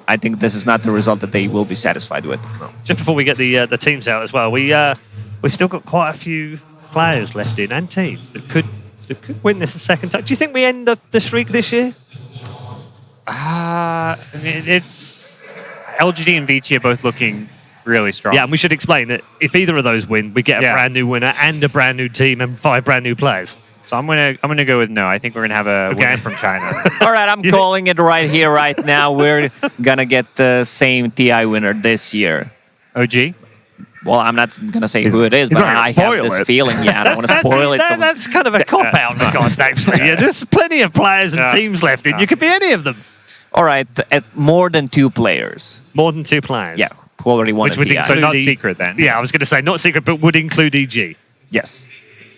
I think this is not the result that they will be satisfied with. Just before we get the teams out as well, we've still got quite a few players left in and teams that could win this a second time. Do you think we end the streak this year? I mean, it's LGD and VG are both looking really strong. Yeah, and we should explain that if either of those win, we get a brand new winner and a brand new team and 5 brand new players. So I'm gonna go with no. I think we're gonna have a winner from China. All right, I'm calling it right here, right now. We're gonna get the same TI winner this year. OG? Well, I'm not gonna say who it is, but I have this feeling. Yeah, I don't want to spoil it. That's kind of a cop-out, Nicost, actually. Yeah, there's plenty of players and teams left in. You could be any of them. All right, at more than 2 players. More than 2 players? Yeah, who already won Which would TI. So not secret then? Yeah, I was going to say not secret, but would include EG. Yes.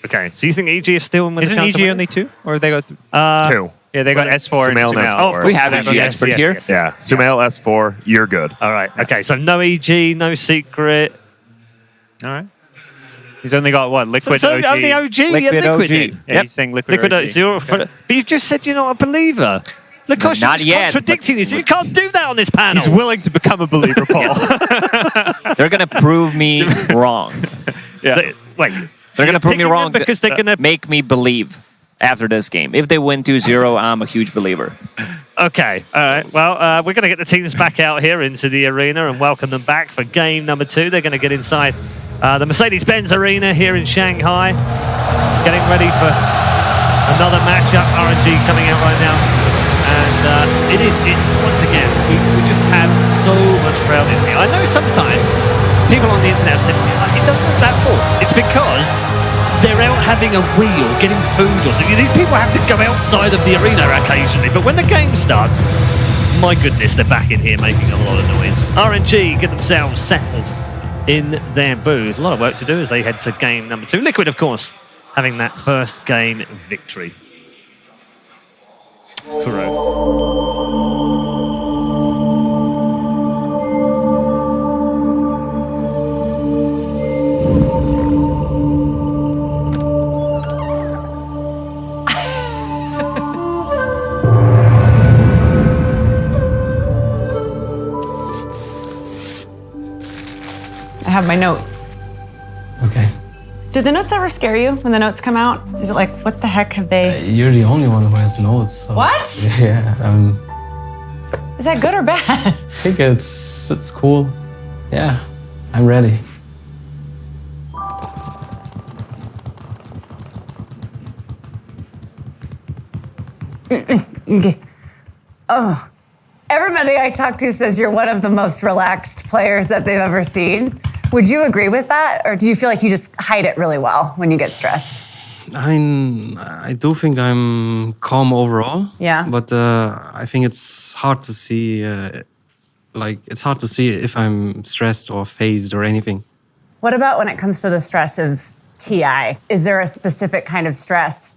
Okay, so you think EG is still in with Isn't a chance EG of only 2? Or they go 2? Yeah, they got S4 and Sumail and Sumail. S4. We have EG yes, expert yes, here. yes. Yeah, Sumail S4, you're good. All right, okay, so no EG, no secret. All right. He's only got what? Liquid So OG. only OG, Liquid yeah, OG. Liquid. Yeah, he's saying Liquid OG. But you just said you're not a believer. Nicost, you're Not just yet, contradicting this. You can't do that on this panel. He's willing to become a believer, Paul. They're gonna prove me wrong. Wait. They're gonna prove me wrong because they're gonna make me believe after this game. If they win 2-0, I'm a huge believer. Okay, all right. Well, we're going to get the teams back out here into the arena and welcome them back for game number 2. They're going to get inside the Mercedes-Benz Arena here in Shanghai, getting ready for another matchup. RNG coming out right now. And once again, we just have so much crowd in here. I know sometimes people on the internet have said, it doesn't look that full. It's because they're out having a wheel, getting food or something. These people have to go outside of the arena occasionally. But when the game starts, my goodness, they're back in here making a lot of noise. RNG get themselves settled in their booth. A lot of work to do as they head to game number 2. Liquid, of course, having that first game victory. Peru. I have my notes. Okay. Do the notes ever scare you when the notes come out? Is it like, what the heck have they... You're the only one who has notes. So. What? Yeah, Is that good or bad? I think it's cool. Yeah, I'm ready. Oh. Everybody I talk to says you're one of the most relaxed players that they've ever seen. Would you agree with that? Or do you feel like you just hide it really well when you get stressed? I do think I'm calm overall. Yeah. But I think it's hard to see, it's hard to see if I'm stressed or phased or anything. What about when it comes to the stress of TI? Is there a specific kind of stress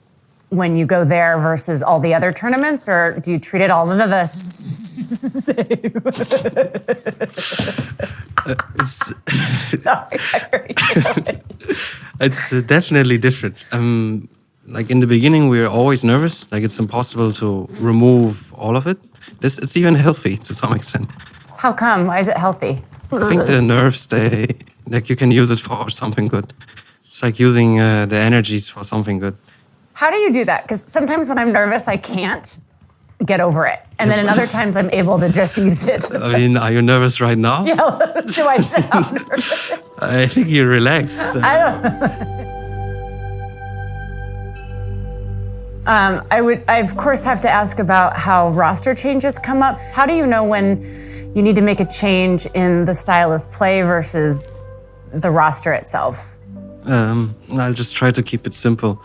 when you go there versus all the other tournaments, or do you treat it all the same? Sorry, It's definitely different. Like in the beginning, we're always nervous. Like it's impossible to remove all of it. It's even healthy to some extent. How come? Why is it healthy? I think the nerves, like you can use it for something good. It's like using the energies for something good. How do you do that? Because sometimes when I'm nervous, I can't get over it. And then in other times, I'm able to just use it. I mean, are you nervous right now? Yeah, do I sound nervous? I think you're relaxed. I don't I of course have to ask about how roster changes come up. How do you know when you need to make a change in the style of play versus the roster itself? I'll just try to keep it simple.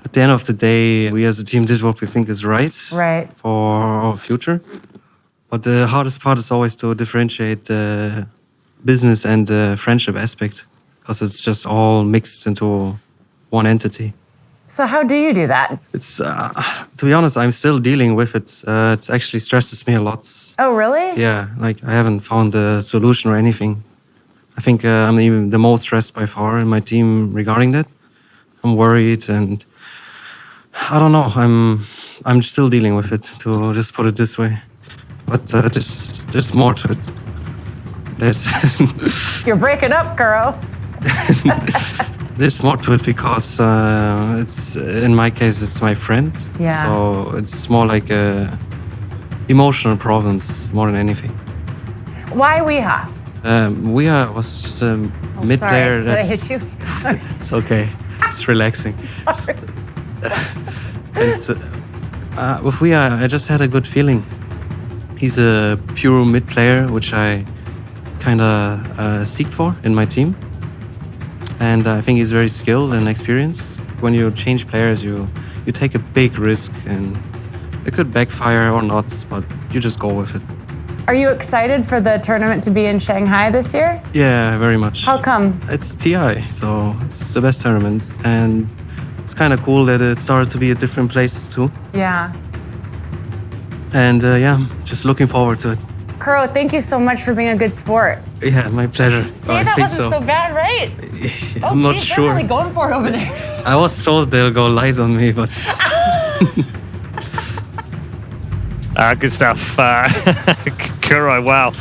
At the end of the day, we as a team did what we think is right for our future. But the hardest part is always to differentiate the business and the friendship aspect, because it's just all mixed into one entity. So how do you do that? It's, to be honest, I'm still dealing with it. It actually stresses me a lot. Oh, really? Yeah, like I haven't found a solution or anything. I think I'm even the most stressed by far in my team regarding that. I'm worried and I don't know. I'm still dealing with it, to just put it this way. but there's more to it. There's You're breaking up, Kuro. there's more to it because it's in my case it's my friend. Yeah. So it's more like emotional problems more than anything. Why Weeha? Was just a mid Sorry, player did that I hit you? it's okay. It's relaxing. And with Weeha, I just had a good feeling. He's a pure mid player, which I kind of seek for in my team. And I think he's very skilled and experienced. When you change players, you take a big risk, and it could backfire or not, but you just go with it. Are you excited for the tournament to be in Shanghai this year? Yeah, very much. How come? It's TI, so it's the best tournament. And it's kind of cool that it started to be at different places too. Yeah. And yeah, just looking forward to it. Kuro, thank you so much for being a good sport. Yeah, my pleasure. See, I that think wasn't so bad, right? I'm not geez, sure. They're really going for it over there. I was told they'll go light on me, but Good stuff. Kuro, wow.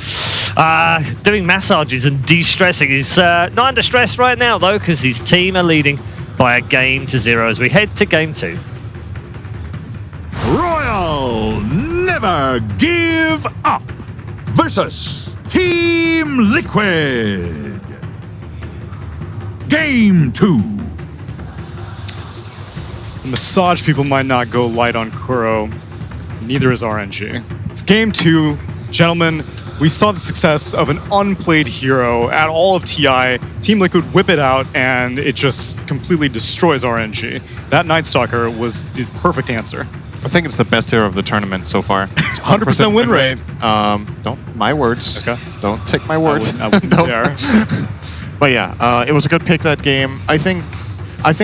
Doing massages and de-stressing. He's not under stress right now, though, because his team are leading by a game to 0 as we head to game 2. Royal Never Give Up versus Team Liquid. Game 2. Massage people might not go light on Kuro. Neither is RNG. It's game 2. Gentlemen, we saw the success of an unplayed hero at all of TI. Team Liquid whip it out, and it just completely destroys RNG. That Night Stalker was the perfect answer. I think it's the best hero of the tournament so far. 100% win rate. Don't my words. Okay. Don't take my words. I wouldn't dare. But yeah, it was a good pick that game. I think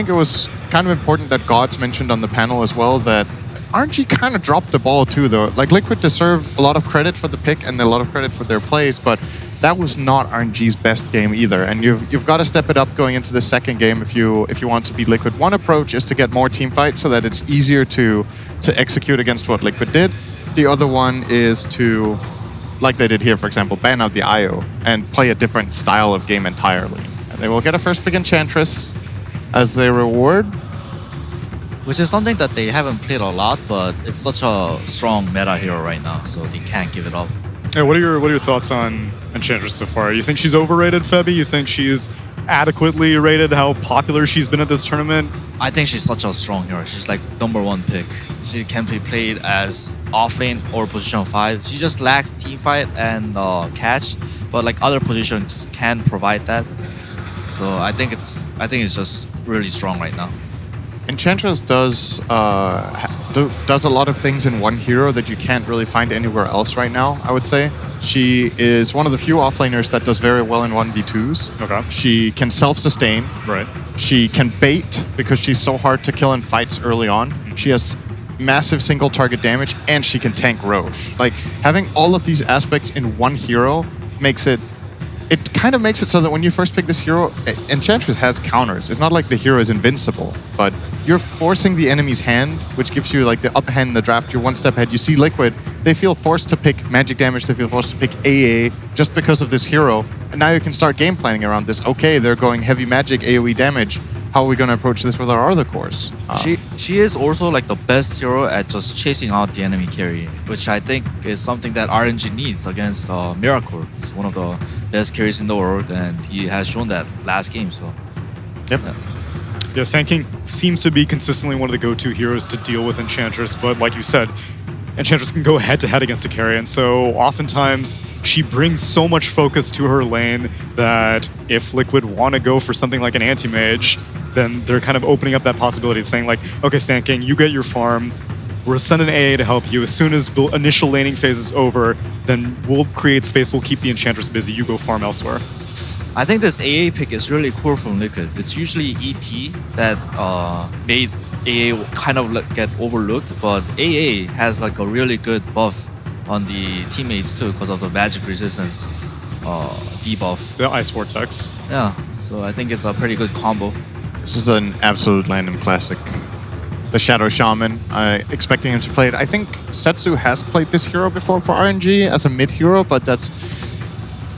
it was kind of important that Gods mentioned on the panel as well that RNG kind of dropped the ball too, though. Like Liquid deserve a lot of credit for the pick and a lot of credit for their plays, but that was not RNG's best game either. And you've got to step it up going into the second game if you want to beat Liquid. One approach is to get more team fights so that it's easier to execute against what Liquid did. The other one is to, like they did here, for example, ban out the IO and play a different style of game entirely. And they will get a first pick Enchantress as their reward. Which is something that they haven't played a lot, but it's such a strong meta hero right now, so they can't give it up. Hey, what are your thoughts on Enchantress so far? You think she's overrated, Febby? You think she's adequately rated how popular she's been at this tournament? I think she's such a strong hero. She's like #1 pick. She can be played as offlane or position 5. She just lacks team fight and catch, but like other positions can provide that. So I think it's just really strong right now. Enchantress does a lot of things in one hero that you can't really find anywhere else right now, I would say. She is one of the few offlaners that does very well in 1v2s. Okay. She can self-sustain. Right. She can bait because she's so hard to kill in fights early on. She has massive single target damage, and she can tank Roche. Like, having all of these aspects in one hero makes it kind of makes it so that when you first pick this hero, Enchantress has counters. It's not like the hero is invincible, but you're forcing the enemy's hand, which gives you like the upper hand in the draft. You're one step ahead. You see Liquid, they feel forced to pick magic damage, they feel forced to pick AA just because of this hero. And now you can start game planning around this. Okay, they're going heavy magic, AoE damage. How are we going to approach this with our other cores? She is also like the best hero at just chasing out the enemy carry, which I think is something that RNG needs against Miracle. He's one of the best carries in the world, and he has shown that last game. So, yep. Yeah, Sand King seems to be consistently one of the go-to heroes to deal with Enchantress, but like you said, Enchantress can go head-to-head against a carry, and so oftentimes she brings so much focus to her lane that if Liquid want to go for something like an anti-mage, then they're kind of opening up that possibility, saying like, okay, Sand King, you get your farm, we'll send an AA to help you. As soon as the initial laning phase is over, then we'll create space, we'll keep the Enchantress busy, you go farm elsewhere. I think this AA pick is really cool from Liquid. It's usually ET that made AA kind of get overlooked, but AA has like a really good buff on the teammates too because of the magic resistance debuff. The Ice Vortex. Yeah, so I think it's a pretty good combo. This is an absolute Landon classic. the Shadow Shaman, expecting him to play it. I think Setsu has played this hero before for RNG as a mid hero, but that's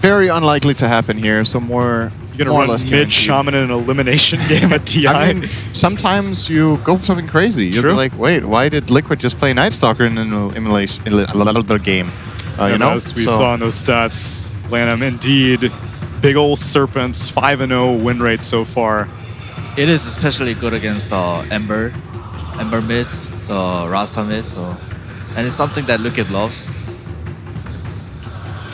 very unlikely to happen here. So more. You're gonna run mid Shaman in an elimination game at TI. I mean, sometimes you go for something crazy. You'll be like, wait, why did Liquid just play Night Stalker in an elimination game? You know, as we saw in those stats, Lanham indeed, big old Serpents, 5-0 win rate so far. It is especially good against Ember mid, the Rasta mid. So, and it's something that Liquid loves.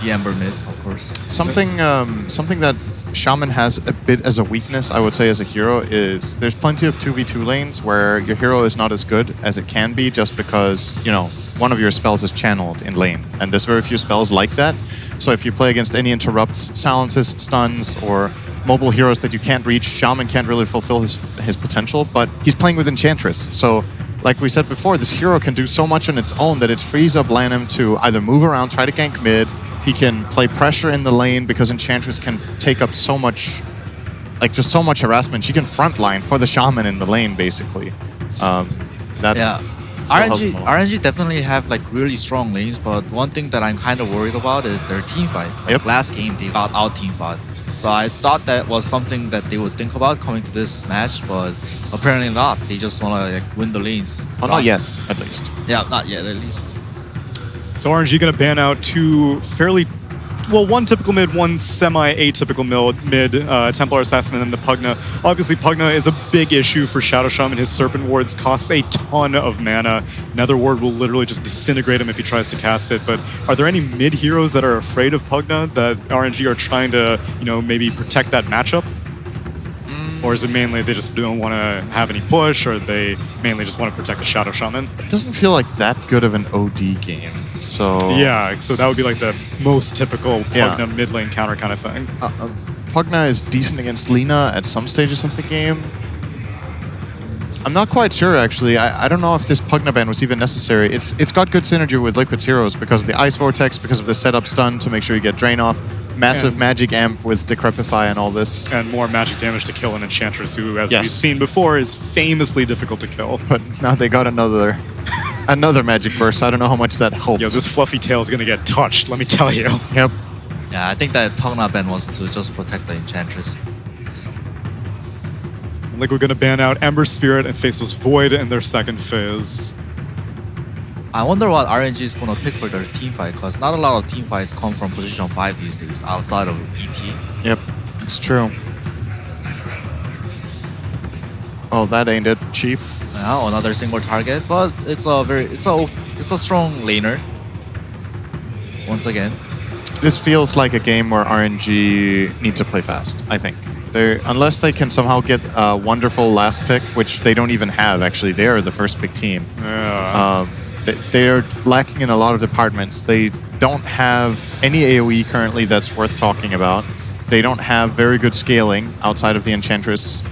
The Ember mid, of course. Something that Shaman has a bit as a weakness, I would say, as a hero is there's plenty of 2v2 lanes where your hero is not as good as it can be just because, you know, one of your spells is channeled in lane. And there's very few spells like that. So if you play against any interrupts, silences, stuns, or mobile heroes that you can't reach, Shaman can't really fulfill his potential, but he's playing with Enchantress. So like we said before, this hero can do so much on its own that it frees up Lanham to either move around, try to gank mid. He can play pressure in the lane because Enchantress can take up so much, like just so much harassment. She can frontline for the Shaman in the lane, basically. RNG definitely have like really strong lanes, but one thing that I'm kind of worried about is their team fight. Like last game, they got out team fight. So I thought that was something that they would think about coming to this match, but apparently not. They just want to like win the lanes. Well, not yet, at least. Yeah, not yet, at least. So RNG going to ban out two fairly, well, one typical mid, one semi-atypical mid, Templar Assassin, and then the Pugna. Obviously, Pugna is a big issue for Shadow Shaman. His Serpent Wards costs a ton of mana. Nether Ward will literally just disintegrate him if he tries to cast it. But are there any mid heroes that are afraid of Pugna that RNG are trying to, you know, maybe protect that matchup? Or is it mainly they just don't want to have any push, or they mainly just want to protect the Shadow Shaman? It doesn't feel like that good of an OD game, so... Yeah, so that would be like the most typical Pugna mid lane counter kind of thing. Pugna is decent against Lina at some stages of the game. I'm not quite sure, actually. I don't know if this Pugna ban was even necessary. It's got good synergy with Liquid's heroes because of the Ice Vortex, because of the setup stun to make sure you get Drain off. Massive magic amp with Decrepify and all this. And more magic damage to kill an Enchantress who, as we've seen before, is famously difficult to kill. But now they got another magic burst. I don't know how much that helped. Yo, this fluffy tail is going to get touched, let me tell you. Yep. Yeah, I think that Pugna ban was to just protect the Enchantress. Like we're going to ban out Ember Spirit and Faceless Void in their second phase. I wonder what RNG is going to pick for their team fight, because not a lot of team fights come from position 5 these days, outside of ET. Yep, it's true. Oh, that ain't it, Chief. Yeah, another single target, but it's a strong laner. Once again. This feels like a game where RNG needs to play fast, I think. Unless they can somehow get a wonderful last pick, which they don't even have, actually. They are the first pick team. Yeah. They are lacking in a lot of departments. They don't have any AoE currently that's worth talking about. They don't have very good scaling outside of the Enchantress.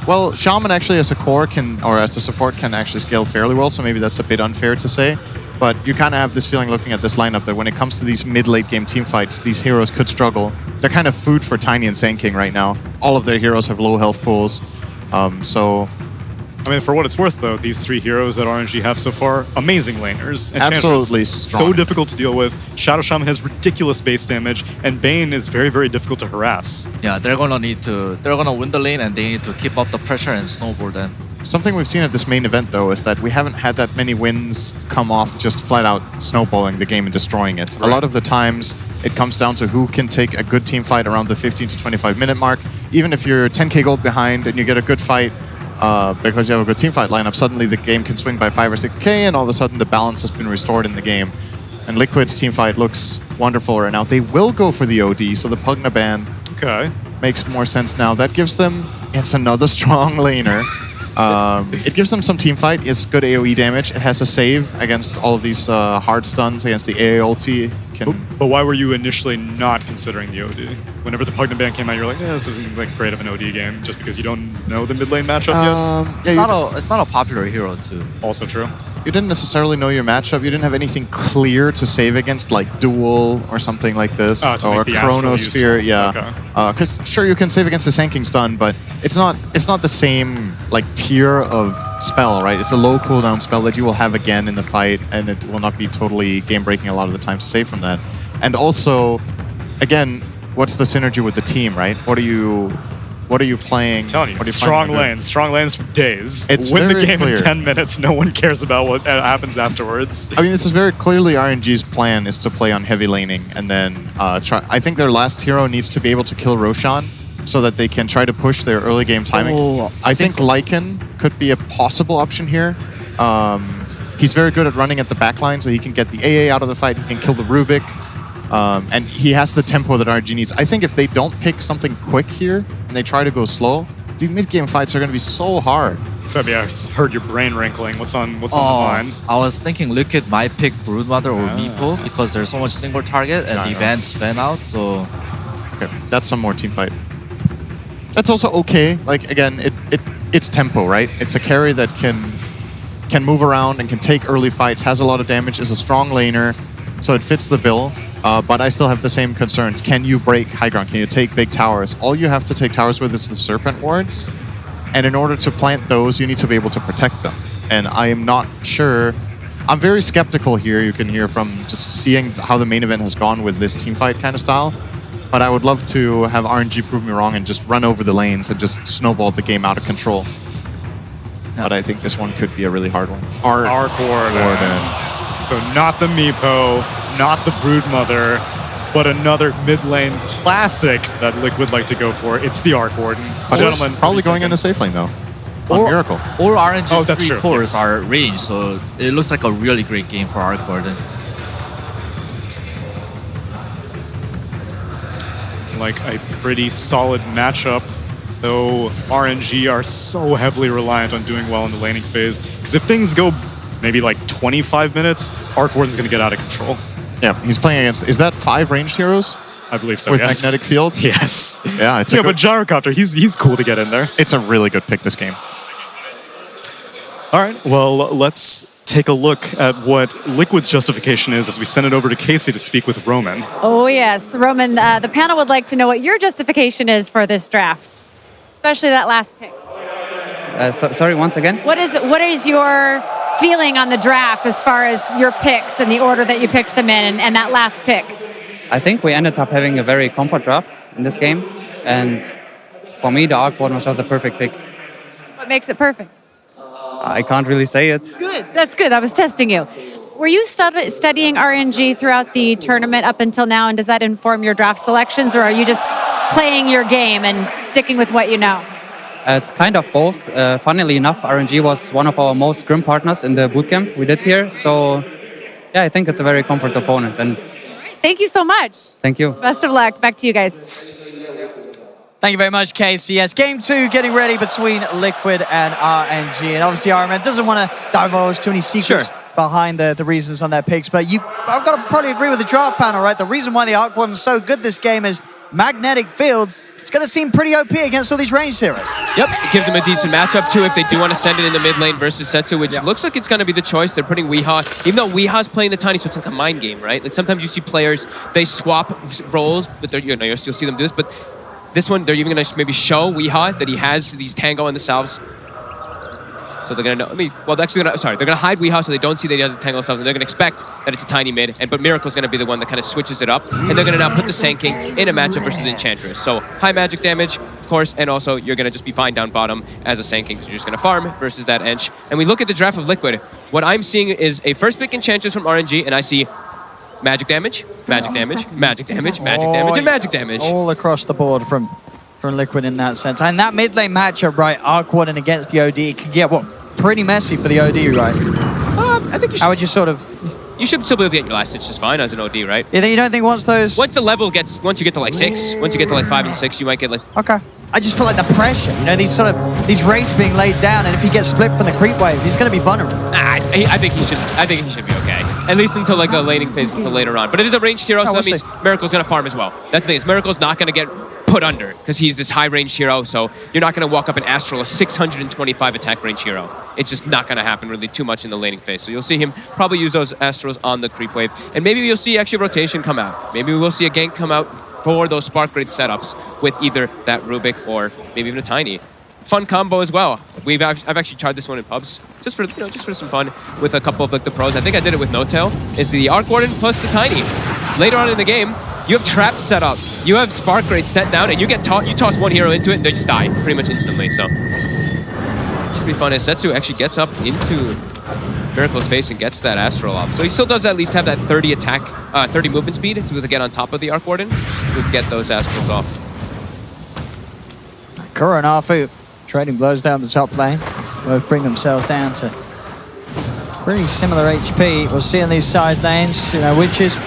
Well, Shaman actually as a core or as a support can actually scale fairly well, so maybe that's a bit unfair to say. But you kind of have this feeling looking at this lineup that when it comes to these mid-late game team fights, these heroes could struggle. They're kind of food for Tiny and Sand King right now. All of their heroes have low health pools, so... I mean, for what it's worth, though, these three heroes that RNG have so far, amazing laners. Absolutely strong. So difficult to deal with. Shadow Shaman has ridiculous base damage, and Bane is very, very difficult to harass. Yeah, they're gonna win the lane, and they need to keep up the pressure and snowboard them. Something we've seen at this main event, though, is that we haven't had that many wins come off just flat out snowballing the game and destroying it. Right. A lot of the times, it comes down to who can take a good team fight around the 15 to 25 minute mark. Even if you're 10k gold behind and you get a good fight, because you have a good teamfight lineup, suddenly the game can swing by 5 or 6k, and all of a sudden the balance has been restored in the game. And Liquid's teamfight looks wonderful right now. They will go for the OD, so the Pugna ban makes more sense now. That gives them, it's another strong laner. It gives them some teamfight. It's good AoE damage. It has a save against all of these hard stuns against the AA ulti. But why were you initially not considering the OD? Whenever the Pugna ban came out, you're like, this isn't like great of an OD game, just because you don't know the mid lane matchup yet? It's not a popular hero, too. Also true. You didn't necessarily know your matchup. You didn't have anything clear to save against, like Duel or something like this, or Chronosphere. Because sure, you can save against the Sand King stun, but it's not the same like tier of spell, right? It's a low cooldown spell that you will have again in the fight, and it will not be totally game-breaking a lot of the time to save from that. And also, again, what's the synergy with the team, right? What are you playing? I'm telling you, what are strong playing lanes for days. It's win the very game clear. in 10 minutes. No one cares about what happens afterwards. I mean, this is very clearly RNG's plan is to play on heavy laning and then try. I think their last hero needs to be able to kill Roshan so that they can try to push their early game timing. I think Lycan could be a possible option here. He's very good at running at the backline, so he can get the AA out of the fight. He can kill the Rubik. And he has the tempo that RNG needs. I think if they don't pick something quick here and they try to go slow, the mid-game fights are going to be so hard. Fabi, I heard your brain wrinkling. What's on the line? I was thinking Liquid might pick Broodmother or Meepo because there's so much single target and the events fan out, so... Okay, that's some more team fight. That's also okay. Like, again, it's tempo, right? It's a carry that can move around and can take early fights, has a lot of damage, is a strong laner, so it fits the bill. But I still have the same concerns. Can you break high ground? Can you take big towers? All you have to take towers with is the Serpent Wards. And in order to plant those, you need to be able to protect them. And I am not sure. I'm very skeptical here, you can hear from just seeing how the main event has gone with this teamfight kind of style. But I would love to have RNG prove me wrong and just run over the lanes and just snowball the game out of control. But I think this one could be a really hard one. Arc Warden. So not the Meepo, not the Broodmother, but another mid lane classic that Liquid like to go for. It's the Arc Warden. Gentlemen, probably going in a safe lane though. On Miracle. Or RNG's that's 3 true. cores Yes. are range, so it looks like a really great game for Arc Warden. Like a pretty solid matchup, though RNG are so heavily reliant on doing well in the laning phase. Because if things go maybe like 25 minutes, Arc Warden's going to get out of control. Yeah, he's playing against... Is that 5 ranged heroes? I believe so, With yes. Magnetic Field? Yes. Yeah, it's but Gyrocopter, he's cool to get in there. It's a really good pick this game. All right, well, let's take a look at what Liquid's justification is as we send it over to Casey to speak with Roman. Oh, yes. Roman, the panel would like to know what your justification is for this draft, especially that last pick. Sorry, once again? What is your feeling on the draft as far as your picks and the order that you picked them in and that last pick? I think we ended up having a very comfort draft in this game. And for me, the Arc Warden was just a perfect pick. What makes it perfect? I can't really say it. Good. That's good. I was testing you. Were you studying RNG throughout the tournament up until now, and does that inform your draft selections, or are you just playing your game and sticking with what you know? It's kind of both. Funnily enough, RNG was one of our most scrim partners in the bootcamp we did here. So, yeah, I think it's a very comfort opponent. And Thank you so much. thank you. Best of luck. Back to you guys. Thank you very much, Casey. Yes, game 2 getting ready between Liquid and RNG. And obviously, RMN doesn't want to divulge too many secrets behind the reasons on their picks. But I've got to probably agree with the draft panel, right? The reason why the Arc Warden is so good this game is magnetic fields. It's going to seem pretty OP against all these ranged heroes. Yep, it gives them a decent matchup too if they do want to send it in the mid lane versus Setsu, which looks like it's going to be the choice. They're putting Weehaw, even though Weehaw's playing the Tiny, so it's like a mind game, right? Like sometimes you see players, they swap roles, but you'll see them do this, but this one, they're even going to maybe show Weehaw that he has these Tango and the Salves. So they're going to know, they're going to hide Weehaw so they don't see that he has the Tango and Salves, and they're going to expect that it's a Tiny mid, but Miracle's going to be the one that kind of switches it up, and they're going to now put the Sanking in a matchup versus the Enchantress. So high magic damage, of course, and also you're going to just be fine down bottom as a Sanking, because you're just going to farm versus that Ench. And we look at the draft of Liquid, what I'm seeing is a first pick Enchantress from RNG, and I see magic damage, magic damage, magic damage, magic damage, and magic damage. All across the board from Liquid in that sense. And that mid lane matchup, right, Arc Warden against the OD, it can get, pretty messy for the OD, right? I think you should. How would you sort of... You should still be able to get your last stitch just fine as an OD, right? You don't think once the level once you get to like 6, once you get to like 5 and 6, you might get like... Okay. I just feel like the pressure, these raids being laid down, and if he gets split from the creep wave, he's going to be vulnerable. I think he should be okay. At least until like the laning phase, until later on. But it is a ranged hero, so that means Miracle's going to farm as well. That's the thing, is Miracle's not going to get put under, because he's this high range hero, so you're not going to walk up and Astral a 625 attack range hero. It's just not going to happen really too much in the laning phase. So you'll see him probably use those Astrals on the creep wave, and maybe you'll see actually rotation come out. Maybe we'll see a gank come out for those Spark Grid setups with either that Rubik or maybe even a Tiny. fun combo as well. I've actually tried this one in pubs, just for some fun with a couple of like the pros. I think I did it with No Tail. Is the Arc Warden plus the Tiny. Later on in the game, you have traps set up, you have Spark Raid set down, and you toss one hero into it, and they just die pretty much instantly. So should be fun as Setsu actually gets up into Miracle's face and gets that Astral off. So he still does at least have that 30 attack, 30 movement speed to get on top of the Arc Warden to get those Astrals off. Kuro and Arfu trading blows down the top lane. Both bring themselves down to pretty similar HP. We'll see in these side lanes, which is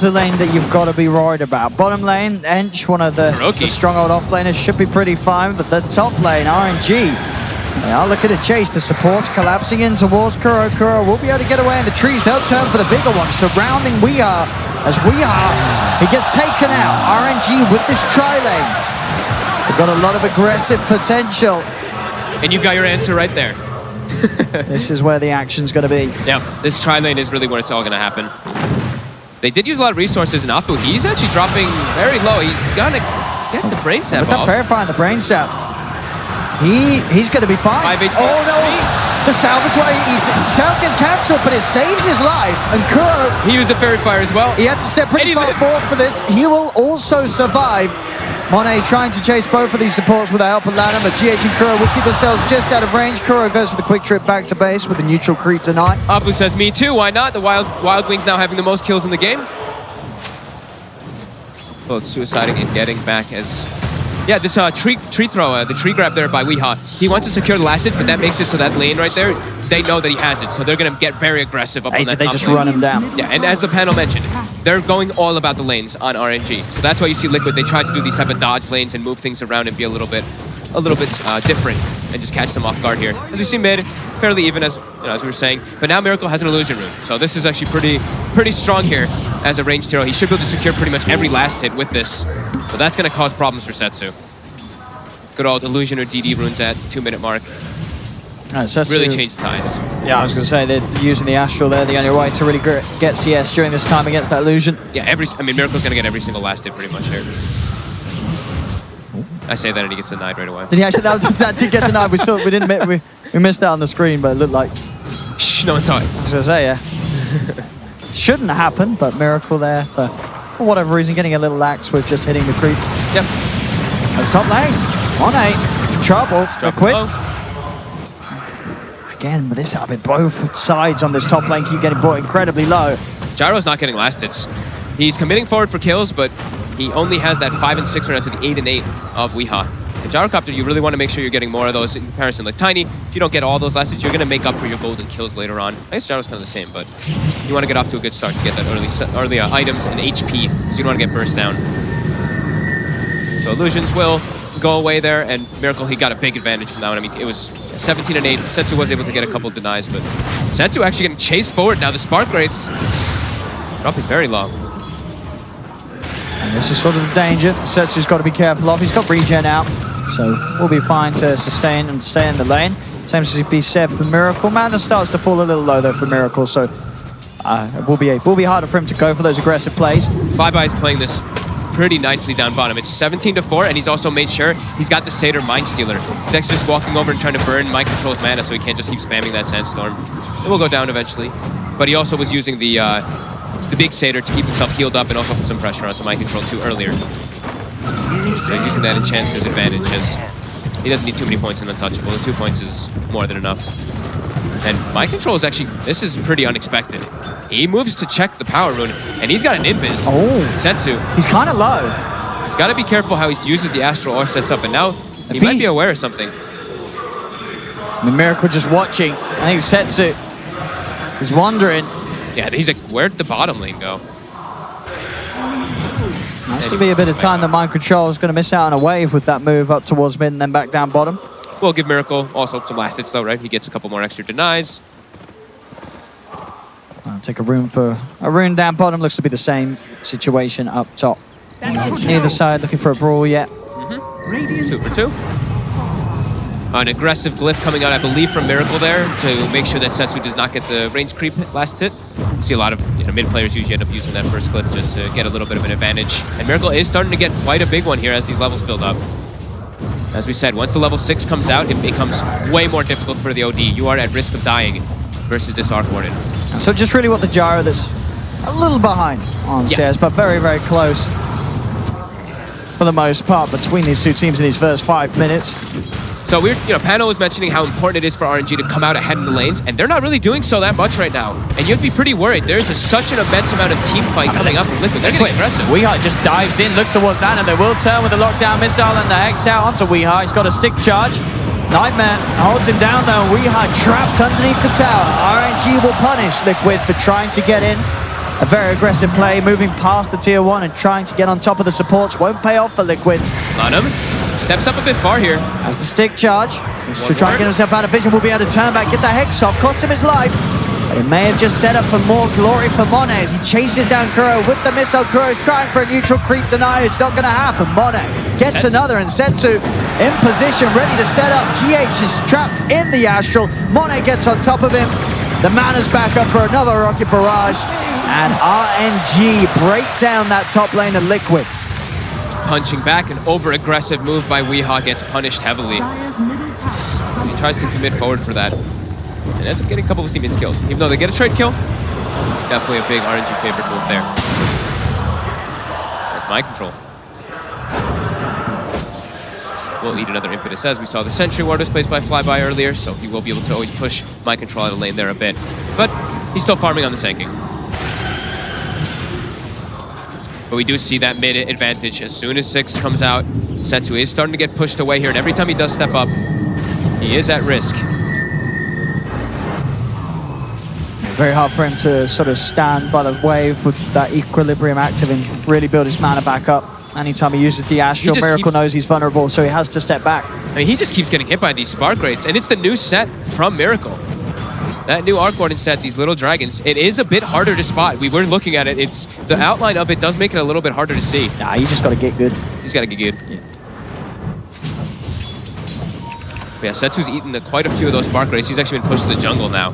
the lane that you've got to be worried about. Bottom lane, Ench, one of the stronghold offlaners, should be pretty fine, but the top lane, RNG, they are looking to chase. The support's collapsing in towards Kuro. Kuro will be able to get away in the trees. They'll turn for the bigger one, surrounding Weeha. As Weeha, he gets taken out. RNG with this tri-lane. They've got a lot of aggressive potential. And you've got your answer right there. This is where the action's going to be. Yeah, this tri-lane is really where it's all going to happen. They did use a lot of resources in Afu. He's actually dropping very low. He's going to get the brain sap off. Look at verifying the brain sap. He's going to be fine. Oh no! The salvage sound gets cancelled, but it saves his life. And Kuro, he used a fairy fire as well. He had to step pretty far forward for this. He will also survive. Monet trying to chase both of these supports with the help of Lanham, but GH and Kuro will keep themselves just out of range. Kuro goes for the quick trip back to base with the neutral creep denied. Apu says, me too, why not? The Wild Wings now having the most kills in the game. Both suiciding and getting back as... Yeah, this tree throw, the tree grab there by Weeha. He wants to secure the last hit, but that makes it so that lane right there, they know that he has it, so they're going to get very aggressive up on that top lane. They just run him down. Yeah, and as the panel mentioned, they're going all about the lanes on RNG. So that's why you see Liquid, they try to do these type of dodge lanes and move things around and be a little bit different and just catch them off guard here. As we see mid, fairly even as we were saying, but now Miracle has an illusion rune. So this is actually pretty strong here as a ranged hero. He should be able to secure pretty much every last hit with this. So that's going to cause problems for Setsu. Good old illusion or DD runes at 2-minute mark. Really changed the tides. Yeah, I was going to say they're using the Astral there, the only way to really get CS during this time against that illusion. Yeah, Miracle's going to get every single last hit pretty much here. I say that and he gets denied right away. Did he actually? That did get denied. We missed that on the screen, but it looked like... Shh, no one saw it. I was going to say, yeah. Shouldn't happen, but Miracle there for whatever reason getting a little lax with just hitting the creep. Yep. That's top lane. Monet in trouble. Quit. Again, with this happening, both sides on this top lane keep getting brought incredibly low. Gyro's not getting last hits. He's committing forward for kills, but he only has that 5 and 6 right now to the 8 and 8 of Weeha. The Gyrocopter, you really want to make sure you're getting more of those in comparison. Like Tiny, if you don't get all those last hits, you're going to make up for your golden kills later on. I guess Gyro's kind of the same, but you want to get off to a good start to get that early items and HP, so you don't want to get burst down. So illusions will go away there, and Miracle, he got a big advantage from that one. I mean, it was 17 and 8. Setsu was able to get a couple denies, but Setsu actually getting chased forward now. The Spark Rates dropping very low. And this is sort of the danger Setsu's got to be careful of. He's got regen out, so we'll be fine to sustain and stay in the lane. Same as be said for Miracle. Mana starts to fall a little low though for Miracle, so it will be harder for him to go for those aggressive plays. Five Eyes playing this pretty nicely down bottom. It's 17-4, and he's also made sure he's got the Satyr Mind Stealer. He's actually just walking over and trying to burn Mind Control's mana so he can't just keep spamming that Sandstorm. It will go down eventually. But he also was using the big Satyr to keep himself healed up and also put some pressure onto Mind Control too earlier. So he's using that enchant to his advantage, as he doesn't need too many points in Untouchable. The 2 points is more than enough. And Mind Control is actually, this is pretty unexpected. He moves to check the power rune, and he's got an invis. Oh. Setsu. He's kind of low. He's got to be careful how he uses the Astral or sets up, and now he might be aware of something. I mean, Miracle just watching. I think Setsu is wondering. Yeah, he's like, where'd the bottom lane go? Has to be a bit of time that Mind Control is going to miss out on a wave with that move up towards mid and then back down bottom. We'll give Miracle also some last hits though, right? He gets a couple more extra denies. I'll take a rune down bottom. Looks to be the same situation up top. Neither side looking for a brawl yet. 2 for 2. An aggressive glyph coming out, I believe, from Miracle there to make sure that Setsu does not get the range creep last hit. You see a lot of mid players usually end up using that first glyph just to get a little bit of an advantage. And Miracle is starting to get quite a big one here as these levels build up. As we said, once the level 6 comes out, it becomes way more difficult for the OD. You are at risk of dying versus this Arc Warden. So just really what the gyro that's a little behind on CS, but very, very close for the most part between these two teams in these first 5 minutes. So Pano was mentioning how important it is for RNG to come out ahead in the lanes, and they're not really doing so that much right now. And you have to be pretty worried. There's such an immense amount of team fight coming up from Liquid. They're getting aggressive. Weeha just dives in, looks towards that, and they will turn with the lockdown missile and the Hex out onto Weeha. He's got a stick charge. Nightmare holds him down though. Weeha trapped underneath the tower. RNG will punish Liquid for trying to get in. A very aggressive play, moving past the tier 1 and trying to get on top of the supports. Won't pay off for Liquid. Lanham steps up a bit far here. As the stick charge, to try and get himself out of vision, will be able to turn back, get the Hex off, cost him his life. But it may have just set up for more glory for Monet as he chases down Kuro with the missile. Kuro's trying for a neutral creep deny. It's not going to happen. Monet gets another, and Setsu in position, ready to set up. GH is trapped in the Astral. Monet gets on top of him. The Mana's back up for another rocket barrage. And RNG break down that top lane of Liquid. Punching back, an over-aggressive move by Weeha gets punished heavily. He tries to commit forward for that. And ends up getting a couple of teammates killed. Even though they get a trade kill, definitely a big RNG favorite move there. That's mind control. We'll eat another impetus as we saw the Sentry Ward was placed by Flyby earlier, so he will be able to always push mind control out of lane there a bit. But he's still farming on the Sanking. But we do see that mid advantage. As soon as 6 comes out, Setsu is starting to get pushed away here, and every time he does step up, he is at risk. Very hard for him to sort of stand by the wave with that equilibrium active and really build his mana back up. Anytime he uses the Astral, Miracle knows he's vulnerable, so he has to step back. I mean, he just keeps getting hit by these Spark Rates, and it's the new set from Miracle. That new Arc Warden set, these little dragons, it is a bit harder to spot. We were looking at it. It's the outline of it does make it a little bit harder to see. Nah, you just got to get good. He's got to get good. Yeah. But yeah, Setsu's eaten quite a few of those Spark Rays. He's actually been pushed to the jungle now.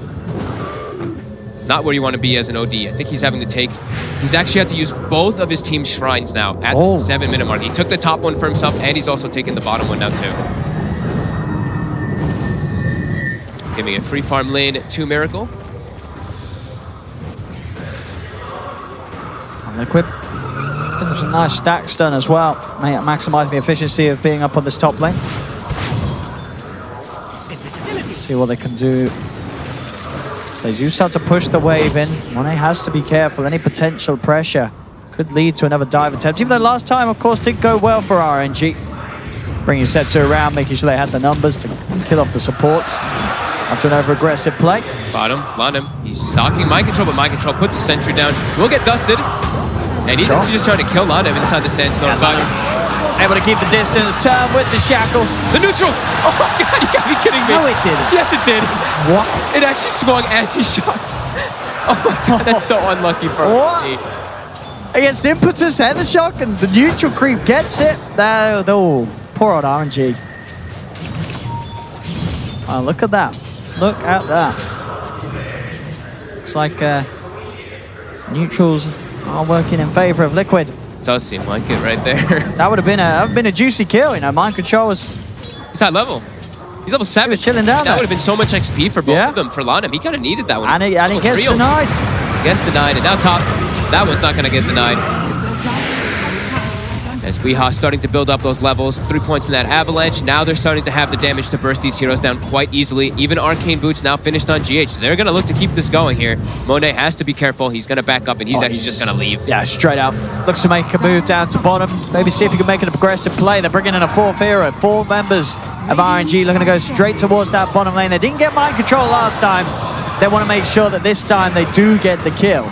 Not where you want to be as an OD. I think he's having to take... He's actually had to use both of his team's shrines now at the 7-minute mark. He took the top one for himself, and he's also taken the bottom one now too. Giving a free farm lane to Miracle. And Liquid. There's a nice stack stun as well, maximizing the efficiency of being up on this top lane. See what they can do. They do start to push the wave in. Monet has to be careful. Any potential pressure could lead to another dive attempt. Even though last time, of course, did go well for RNG. Bringing Setsu around, making sure they had the numbers to kill off the supports. After an over-aggressive play. Bottom, Lanham. He's stalking Mind Control, but Mind Control puts a sentry down. Will get dusted. And he's actually just trying to kill Lanham inside the Sandstorm. But able to keep the distance, turn with the shackles. The neutral! Oh my god, you gotta be kidding me. No, it didn't. Yes, it did. What? It actually swung as he shot. Oh my god, that's so unlucky for RNG. Against Impetus and the shock, and the neutral creep gets it. Oh, poor old RNG. Oh, look at that. Look at that. Looks like neutrals are working in favor of Liquid. Does seem like it right there. That would have been a juicy kill, you know. Mind Control was... He's high level. He's level 7. He was chilling down That would have been so much XP for both of them. For Lanham, he kind of needed that one. And he gets denied. Gets denied, and now top. That one's not going to get denied. As Weeha starting to build up those levels, 3 points in that avalanche. Now they're starting to have the damage to burst these heroes down quite easily. Even Arcane Boots now finished on GH. So they're going to look to keep this going here. Monet has to be careful. He's going to back up, and he's actually just going to leave. Yeah, straight out. Looks to make a move down to bottom. Maybe see if he can make an aggressive play. They're bringing in a 4th hero. 4 members of RNG looking to go straight towards that bottom lane. They didn't get Mind Control last time. They want to make sure that this time they do get the kill.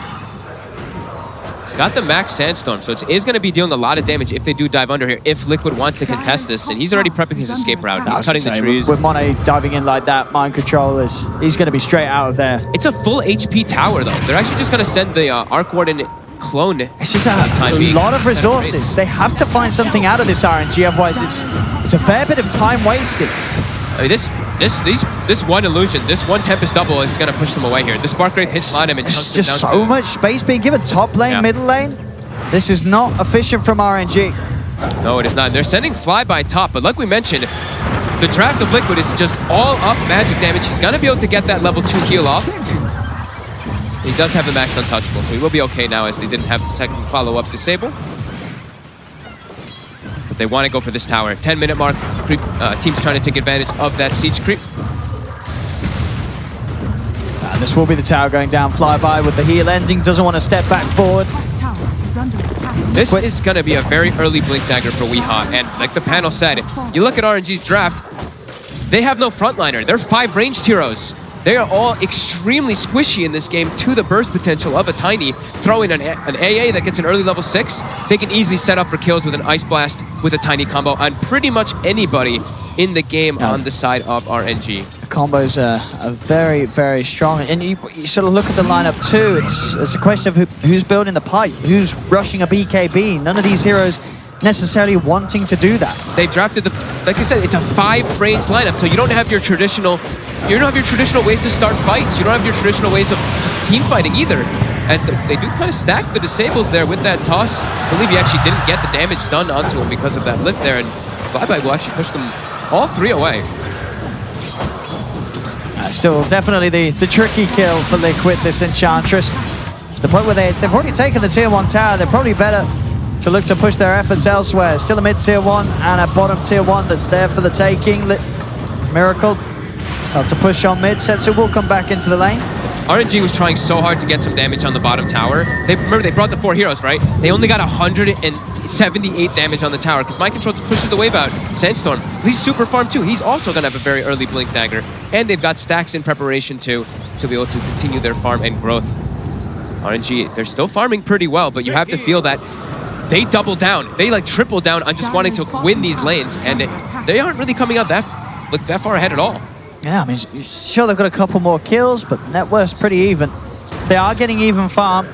He's got the max Sandstorm, so it is going to be dealing a lot of damage if they do dive under here, if Liquid wants to contest this. And he's already prepping his escape route. He's cutting the trees. With Monet diving in like that, Mind Control he's going to be straight out of there. It's a full HP tower, though. They're actually just going to send the Arc Warden clone. It's just a lot of resources. They have to find something out of this RNG, otherwise it's a fair bit of time wasted. I mean, this one illusion, this one Tempest double is going to push them away here. The Spark Wraith hits Lanham and chunks it down. Just so much space being given. Top lane, middle lane. This is not efficient from RNG. No, it is not. They're sending Flyby top, but like we mentioned, the draft of Liquid is just all up magic damage. He's going to be able to get that level 2 heal off. He does have the max untouchable, so he will be okay now as they didn't have the second follow-up disable. But they want to go for this tower. 10-minute mark. Team's trying to take advantage of that siege creep. This will be the tower going down. Flyby with the heal ending. Doesn't want to step back forward. This is going to be a very early Blink Dagger for Weehaw, and like the panel said, you look at RNG's draft, they have no frontliner. They're 5 ranged heroes. They are all extremely squishy in this game to the burst potential of a Tiny. Throw in an AA that gets an early level 6, they can easily set up for kills with an Ice Blast with a Tiny combo on pretty much anybody in the game on the side of RNG. The combos are very, very strong. And you sort of look at the lineup too, it's a question of who's building the pipe, who's rushing a BKB. None of these heroes necessarily wanting to do that. They've drafted like I said, it's a 5 range lineup, so you don't have your traditional ways to start fights. You don't have your traditional ways of just team fighting either. As they do kind of stack the disables there with that toss. I believe he actually didn't get the damage done onto him because of that lift there, and Flyby will actually push them all 3 away. Still definitely the tricky kill for Liquid, this Enchantress. To the point where they've already taken the tier 1 tower. They're probably better to look to push their efforts elsewhere. Still a mid tier 1 and a bottom tier 1 that's there for the taking. Miracle start to push on mid. Setsu will come back into the lane. RNG was trying so hard to get some damage on the bottom tower. Remember, they brought the 4 heroes, right? They only got 178 damage on the tower because Mind Control pushes the wave out. Sandstorm, he's super farm too. He's also going to have a very early Blink Dagger. And they've got stacks in preparation to be able to continue their farm and growth. RNG, they're still farming pretty well, but you have to feel that they double down. They like triple down on just wanting to win these lanes, and they aren't really coming out that far ahead at all. Yeah, I mean, sure they've got a couple more kills, but net worth's pretty even. They are getting even farm,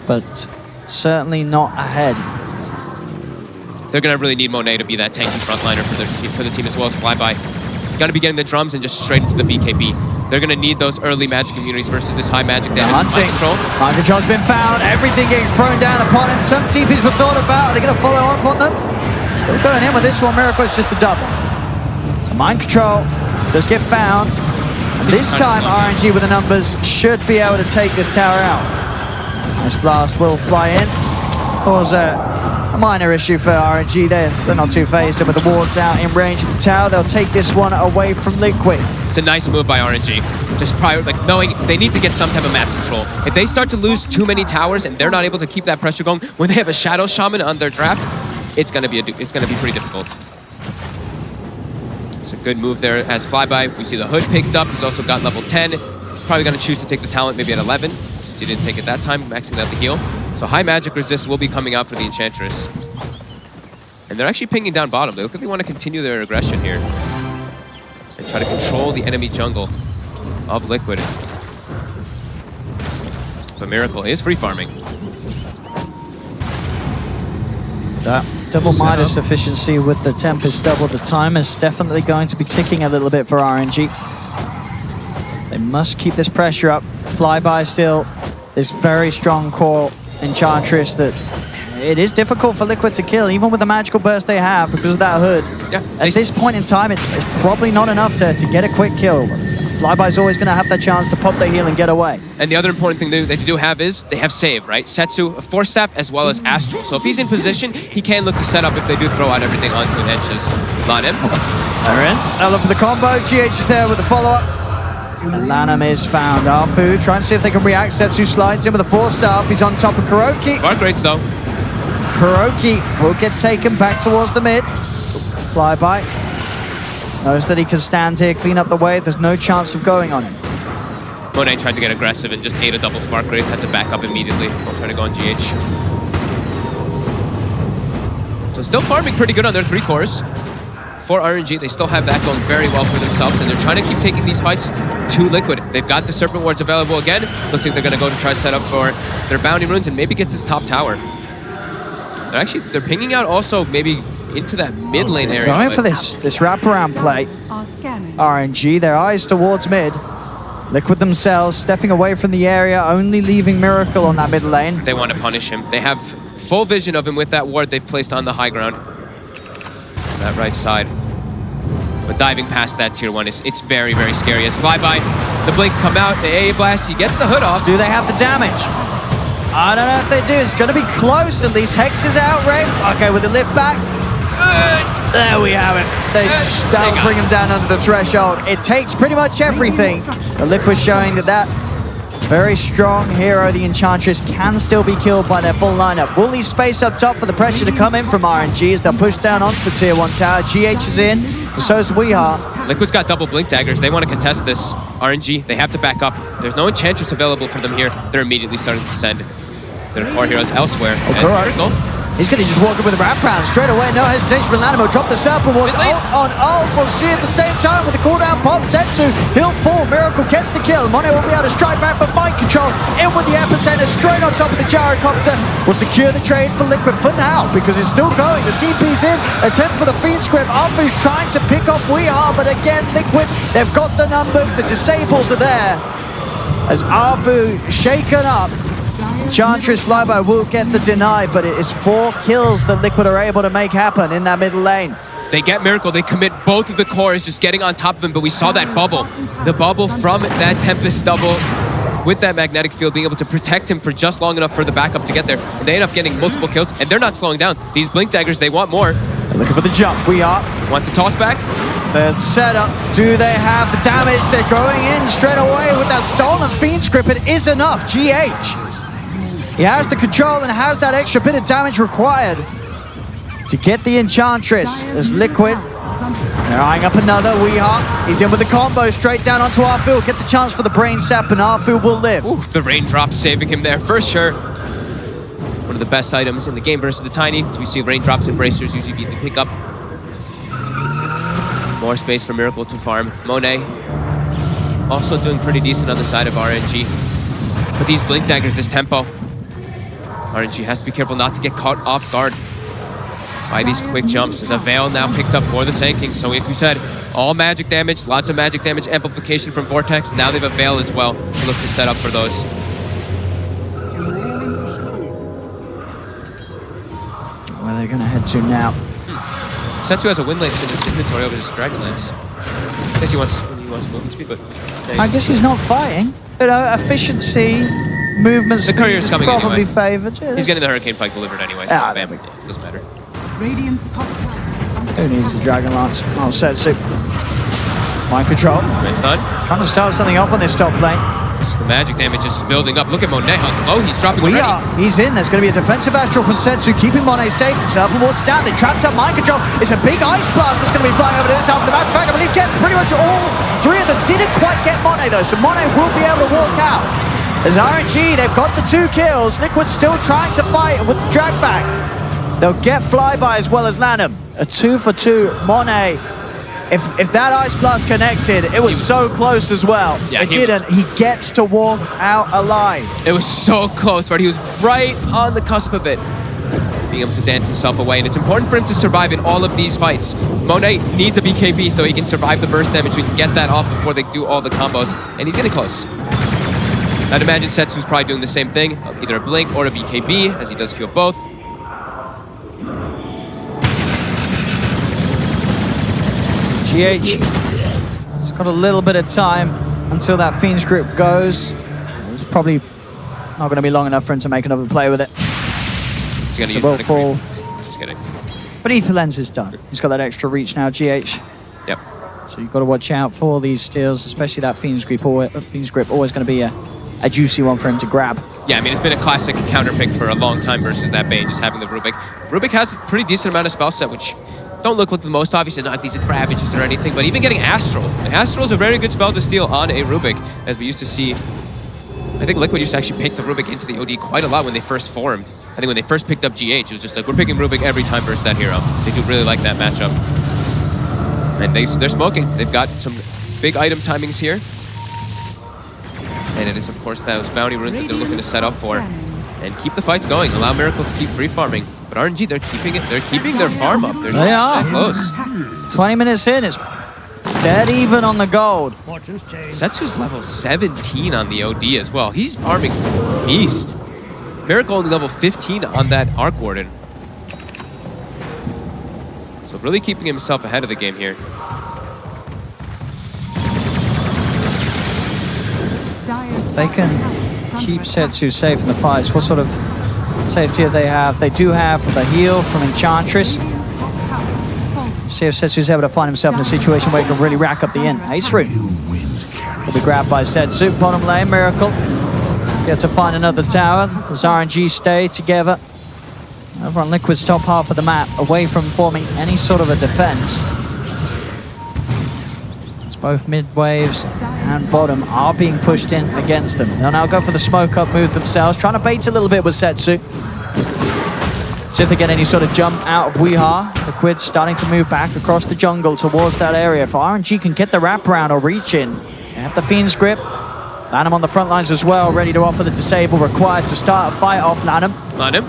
but certainly not ahead. They're going to really need Monet to be that tanky frontliner for the team as well as Flyby. Got to be getting the drums and just straight into the BKB. They're going to need those early magic immunities versus this high magic damage. Mind Control. Mind Control's been found. Everything getting thrown down upon him. Some TPs were thought about. Are they going to follow up on them? Still going in with this one. Miracle is just a double. So Mind Control does get found. And this time RNG with the numbers should be able to take this tower out. This blast will fly in. Cause a minor issue for RNG. They're not too phased. And with the wards out in range of the tower, they'll take this one away from Liquid. It's a nice move by RNG. Just knowing they need to get some type of map control. If they start to lose too many towers and they're not able to keep that pressure going, when they have a Shadow Shaman on their draft, it's gonna be pretty difficult. It's a good move there as Flyby. We see the hood picked up. He's also got level 10. Probably gonna choose to take the talent maybe at 11. Since he didn't take it that time, maxing out the heal. So high magic resist will be coming out for the Enchantress. And they're actually pinging down bottom. They look like they want to continue their aggression here. And try to control the enemy jungle of Liquid. But Miracle is free farming. That double Midas efficiency with the Tempest double the time is definitely going to be ticking a little bit for RNG. They must keep this pressure up. Flyby still this very strong core Enchantress that it is difficult for Liquid to kill, even with the magical burst they have because of that hood. Yeah, at this point in time, it's probably not enough to get a quick kill. Flyby's always going to have that chance to pop the heal and get away. And the other important thing they do have is they have save, right? Setsu, a Force Staff, as well as Astral. So if he's in position, he can look to set up if they do throw out everything onto an Enches. Not him. They're in. Now look for the combo. GH is there with the follow-up. Lanham is found. Arfu trying to see if they can react. Setsu slides in with a Force Staff. He's on top of Kuroki. Guard rates though. Kuroki will get taken back towards the mid. Flyby. Knows that he can stand here, clean up the wave. There's no chance of going on him. Monet tried to get aggressive and just ate a double Spark Wraith. Had to back up immediately. We'll try to go on GH. So still farming pretty good on their 3 cores. For RNG, they still have that going very well for themselves, and they're trying to keep taking these fights to Liquid. They've got the Serpent Wards available again. Looks like they're going to go to try to set up for their Bounty Runes and maybe get this top tower. They're pinging out also maybe into that mid lane area. Going for this wraparound play. RNG, their eyes towards mid. Liquid themselves stepping away from the area, only leaving Miracle on that mid lane. They want to punish him. They have full vision of him with that ward they've placed on the high ground. That right side. But diving past that tier 1, it's very, very scary. As Flyby, the blink come out, the AA blast, he gets the hood off. Do they have the damage? I don't know if they do. It's going to be close. At least Hex is out, right? Okay, with the lift back. There we have it. That'll bring him down under the threshold. It takes pretty much everything. The Liquid showing that very strong hero, the Enchantress, can still be killed by their full lineup. Will leave space up top for the pressure to come in from RNG as they'll push down onto the tier 1 tower. GH is in, so is Weehaw. Liquid's got double blink daggers. They want to contest this. RNG, they have to back up. There's no Enchantress available for them here. They're immediately starting to send their core heroes elsewhere. He's going to just walk in with a wrap round straight away. No hesitation for Lanimo. Drop the Serpent Wards. Ult on ult. We'll see at the same time with the cooldown pop. Setsu, he'll fall. Miracle gets the kill. Mono will be able to strike back, but mind control in with the epicenter straight on top of the gyrocopter. Will secure the trade for Liquid for now because it's still going. The TP's in. Attempt for the Fiend Script. Arfu's trying to pick off Weehaw, but again, Liquid, they've got the numbers. The disables are there. As Arfu shaken up. Enchantress Flyby will get the deny, but it is 4 kills that Liquid are able to make happen in that middle lane. They get Miracle, they commit both of the cores, just getting on top of him, but we saw that bubble. The bubble from that Tempest double with that magnetic field being able to protect him for just long enough for the backup to get there. And they end up getting multiple kills, and they're not slowing down. These Blink Daggers, they want more. They're looking for the jump. Weehaw wants the toss back. The setup. Do they have the damage? They're going in straight away with that stolen Fiend Script. It is enough. GH. He has the control and has that extra bit of damage required to get the Enchantress. As Liquid, they're eyeing up another. Weehaw, he's in with the combo straight down onto Arfu. Get the chance for the Brain Sap, and Arfu will live. Ooh, the raindrop saving him there for sure. One of the best items in the game versus the Tiny. As we see raindrops and bracers usually be the pickup. More space for Miracle to farm. Monet also doing pretty decent on the side of RNG. But these Blink Daggers, this tempo, RNG has to be careful not to get caught off guard by these quick jumps. As a Veil now picked up for the Sanking. So like we said, all magic damage, lots of magic damage amplification from Vortex. Now they have a Veil as well to look to set up for those. Where are they going to head to now? Setsu has a wind lance in his inventory over his Dragonlance. I guess he wants movement speed, but... I guess he's not fighting. You know, efficiency, movement speed, the courier's coming probably anyway. favoured. Yes. He's getting the Hurricane Pike delivered anyway. So bam, yeah, doesn't matter. Who needs the Dragonlance? Oh, Setsu. Mind control. Nice on. Trying to start something off on this top lane. Just the magic damage is building up. Look at Monet how low he's dropping already. He's in. There's going to be a defensive astral from Setsu, keeping Monet safe. The Serpent Wards down. They trapped up mind control. It's a big ice blast that's going to be flying over to this half of the map. In fact, I believe gets pretty much all 3 of them. Didn't quite get Monet though, so Monet will be able to walk out. As RNG, they've got the 2 kills. Liquid still trying to fight with the drag back. They'll get Flyby as well as Lanham. A 2 for 2. Monet. If that ice blast connected, it was so close as well. Yeah, it didn't. He gets to walk out alive. It was so close, right? He was right on the cusp of it. Being able to dance himself away, and it's important for him to survive in all of these fights. Monet needs a BKB so he can survive the burst damage. We can get that off before they do all the combos, and he's getting close. I'd imagine Setsu's probably doing the same thing, either a Blink or a BKB, as he does heal both. GH, he's got a little bit of time until that Fiend's Grip goes. It's probably not going to be long enough for him to make another play with it. He's going to use it fall. Just kidding. But Ether Lens is done. He's got that extra reach now, GH. Yep. So you've got to watch out for these steals, especially that Fiend's Grip. Fiend's Grip always going to be a juicy one for him to grab. Yeah, I mean, it's been a classic counter pick for a long time versus that Bane, just having the Rubik. Rubik has a pretty decent amount of spell set, which don't look like the most obvious, not these Ravages or anything, but even getting Astral. And Astral is a very good spell to steal on a Rubik, as we used to see. I think Liquid used to actually pick the Rubik into the OD quite a lot when they first formed. I think when they first picked up GH, it was just like, we're picking Rubik every time versus that hero. They do really like that matchup. And they're smoking. They've got some big item timings here. And it is, of course, those bounty runes that they're looking to set up for. And keep the fights going. Allow Miracle to keep free farming. But RNG, they're keeping their farm up. They are close. 20 minutes in, it's dead even on the gold. Setsu's level 17 on the OD as well. He's farming beast. Miracle only level 15 on that Arc Warden. So really keeping himself ahead of the game here. They can keep Setsu safe in the fights. What sort of safety do they have? They do have the heal from Enchantress. See if Setsu's able to find himself in a situation where he can really rack up the ace rune. Will be grabbed by Setsu. Bottom lane, Miracle. Get to find another tower. Does RNG stay together? Over on Liquid's top half of the map, away from forming any sort of a defense. It's both mid waves and bottom are being pushed in against them. They'll now go for the smoke up move themselves, trying to bait a little bit with Setsu. See if they get any sort of jump out of Weeha. Liquid starting to move back across the jungle towards that area. If RNG can get the wraparound or reach in, they have the Fiend's grip. Lanham on the front lines as well, ready to offer the disable required to start a fight off Lanham. Lanham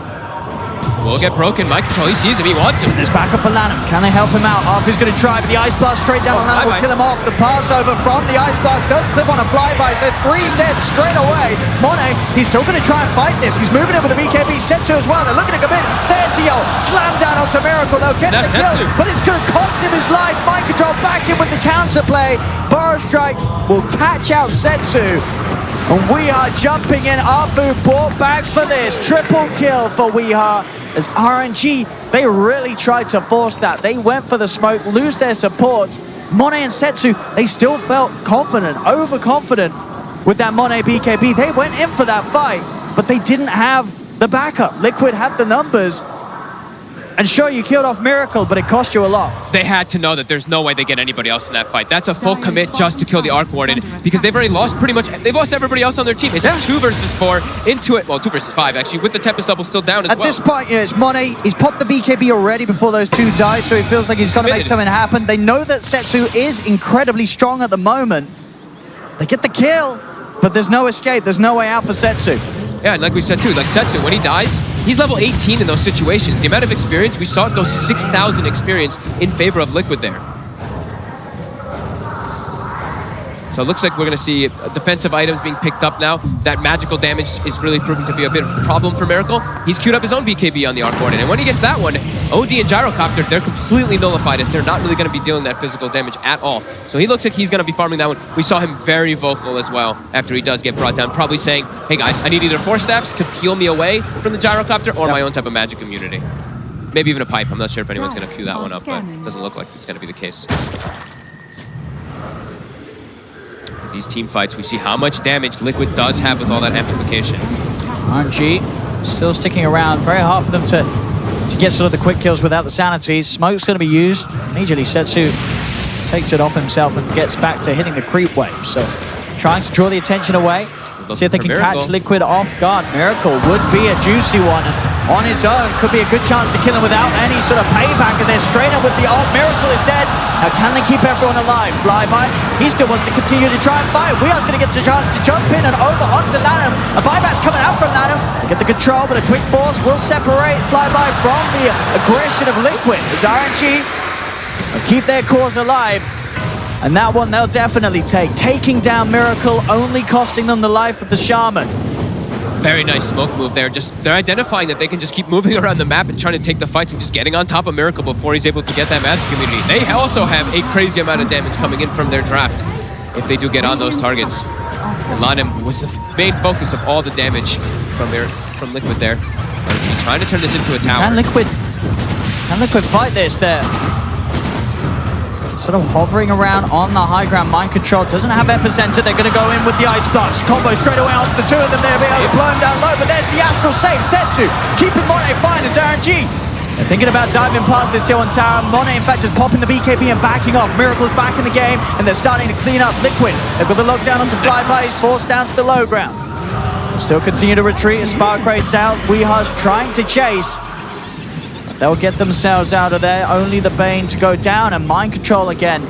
will get broken. Mind control, he sees him, he wants him. There's backup for Lanham. Can they help him out? Arthur's going to try, but the Ice Blast straight down on Lanham will kill him off. The pass over from the Ice Blast does clip on a flyby, so 3 dead straight away. Monet, he's still going to try and fight this. He's moving in with the BKB. Setsu as well. They're looking to come in. There's the ult. Slam down onto Miracle. They'll get the kill, but it's going to cost him his life. Mind control back in with the counterplay. Burrow Strike will catch out Setsu. And we are jumping in. Arfu brought back for this. Triple kill for Weeha. As RNG, they really tried to force that. They went for the smoke, lose their supports. Monet and Setsu, they still felt confident, overconfident with that Monet BKB. They went in for that fight, but they didn't have the backup. Liquid had the numbers. And sure, you killed off Miracle, but it cost you a lot. They had to know that there's no way they get anybody else in that fight. That's a full commit just to kill the Arc Warden, because they've already lost pretty much, they've lost everybody else on their team. It's 2 versus 4 into it. Well, 2 versus 5 actually, with the Tempest level still down as well. At this point, it's Monet. He's popped the BKB already before those 2 die, so he feels like he's got to make something happen. They know that Setsu is incredibly strong at the moment. They get the kill, but there's no escape. There's no way out for Setsu. Yeah, and like we said too, like Setsu, when he dies, he's level 18 in those situations. The amount of experience, we saw it go 6,000 experience in favor of Liquid there. So it looks like we're going to see defensive items being picked up now. That magical damage is really proving to be a bit of a problem for Miracle. He's queued up his own BKB on the Arc Warden, and when he gets that one, OD and Gyrocopter, they're completely nullified if they're not really going to be dealing that physical damage at all. So he looks like he's going to be farming that one. We saw him very vocal as well after he does get brought down, probably saying, hey guys, I need either 4 staffs to peel me away from the Gyrocopter or my own type of magic immunity. Maybe even a pipe. I'm not sure if anyone's going to queue that one up, but it doesn't look like it's going to be the case. These team fights, we see how much damage Liquid does have with all that amplification. RNG still sticking around. Very hard for them to get sort of the quick kills without the sanities. Smoke's going to be used. Immediately Setsu takes it off himself and gets back to hitting the creep wave. So trying to draw the attention away. See if they can catch Liquid off guard. Miracle would be a juicy one. On his own, could be a good chance to kill him without any sort of payback. And they're straight up with the ult. Miracle is dead. Now can they keep everyone alive? Flyby, he still wants to continue to try and fight. We are going to get the chance to jump in and over onto Lanham. A buyback's coming out from Lanham. They get the control, but a quick force will separate Flyby from the aggression of Liquid. As RNG will keep their cause alive. And that one they'll definitely take. Taking down Miracle, only costing them the life of the Shaman. Very nice smoke move there. They're identifying that they can just keep moving around the map and trying to take the fights and just getting on top of Miracle before he's able to get that magic immunity. They also have a crazy amount of damage coming in from their draft if they do get on those targets. And Lanham was the main focus of all the damage from Liquid there. RNG trying to turn this into a tower. Can Liquid fight this there? Sort of hovering around on the high ground. Mind control doesn't have epicenter. They're going to go in with the Ice Blast. Combo straight away onto the 2 of them. They'll be able to blow him down low, but there's the Astral save. Setsu keeping Monet fine. It's RNG. They're thinking about diving past this T1 tower. Monet, in fact, is popping the BKB and backing off. Miracle's back in the game, and they're starting to clean up Liquid. They've got the lockdown onto Flyby. He's forced down to the low ground. They'll still continue to retreat as Spark race out. Weeha's trying to chase. They'll get themselves out of there. Only the Bane to go down, and Mind Control again.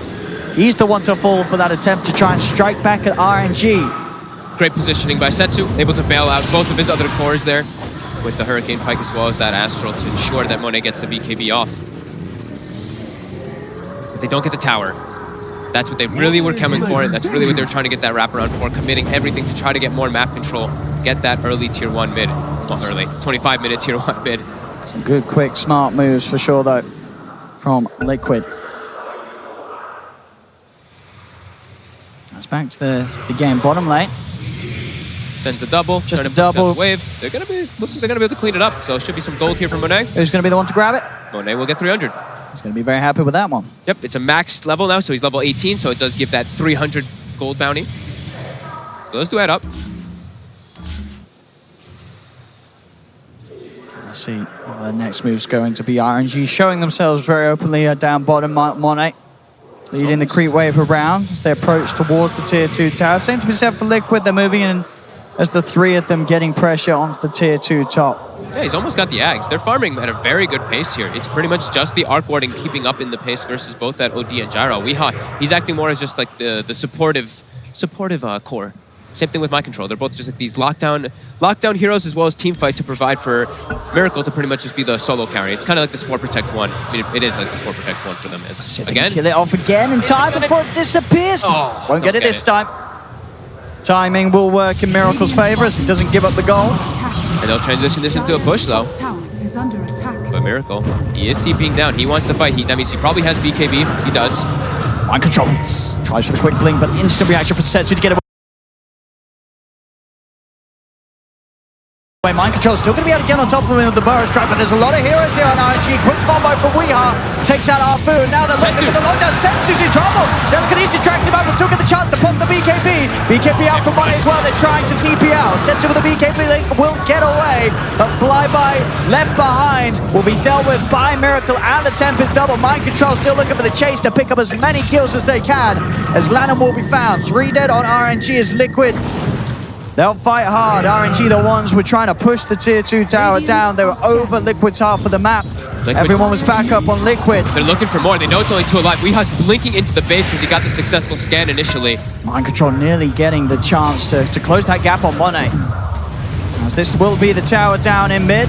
He's the one to fall for that attempt to try and strike back at RNG. Great positioning by Setsu, able to bail out both of his other cores there with the Hurricane Pike as well as that Astral to ensure that Monet gets the BKB off. But they don't get the tower. That's what they really were coming for, and that's really what they were trying to get that wraparound for, committing everything to try to get more map control, get that early tier 1 mid. Well, early. 25 minutes here, 1 mid. Some good, quick, smart moves for sure, though, from Liquid. That's back to the game. Bottom lane. Sends the double. Just trying a to push double. out the wave. They're gonna be. Looks like they're gonna be able to clean it up. So it should be some gold here from Monet. Who's going to be the one to grab it? Monet will get 300. He's going to be very happy with that one. Yep, it's a max level now, so he's level 18, so it does give that 300 gold bounty. So those do add up. Let's see what the next move's going to be. RNG showing themselves very openly down bottom. Monet leading the creep wave around as they approach towards the tier 2 tower. Same to be said for Liquid. They're moving in as the three of them getting pressure onto the tier 2 top. Yeah, he's almost got the Ags. They're farming at a very good pace here. It's pretty much just the Arc Warding keeping up in the pace versus both that OD and Gyro. He's acting more as just like the supportive core. Same thing with My Control. They're both just like these lockdown heroes as well as teamfight to provide for Miracle to pretty much just be the solo carry. It's kind of like this 4 Protect 1. I mean, it is like this 4 Protect 1 for them. It's, again, Kill it off again in time before it disappears. Won't get it this time. Timing will work in Miracle's favor as he doesn't give up the goal. And they'll transition this into a push though. But Miracle, he is TPing down. He wants to fight. That means he probably has BKB. He does. Mind Control tries for the quick blink, but instant reaction for Setsu to get away. Mind Control still going to be able to get on top of him with the burrow strike, but there's a lot of heroes here on RNG. Quick combo from Weeha. Takes out Arfu. Now they're looking for the lockdown. Setsu's in trouble. Telekinesis tracks him out, but still get the chance to pump the BKB. BKB out from Monet as well. They're trying to TP out. Setsu with the BKB link will get away, but Flyby left behind will be dealt with by Miracle and the Tempest double. Mind Control still looking for the chase to pick up as many kills as they can, as Lanham will be found. 3 dead on RNG as Liquid. They'll fight hard. RNG, the ones were trying to push the tier 2 tower down. They were over Liquid's half of the map. Everyone was back up on Liquid. They're looking for more. They know it's only 2 alive. Weeha's blinking into the base because he got the successful scan initially. Mind Control nearly getting the chance to close that gap on Monet. As this will be the tower down in mid.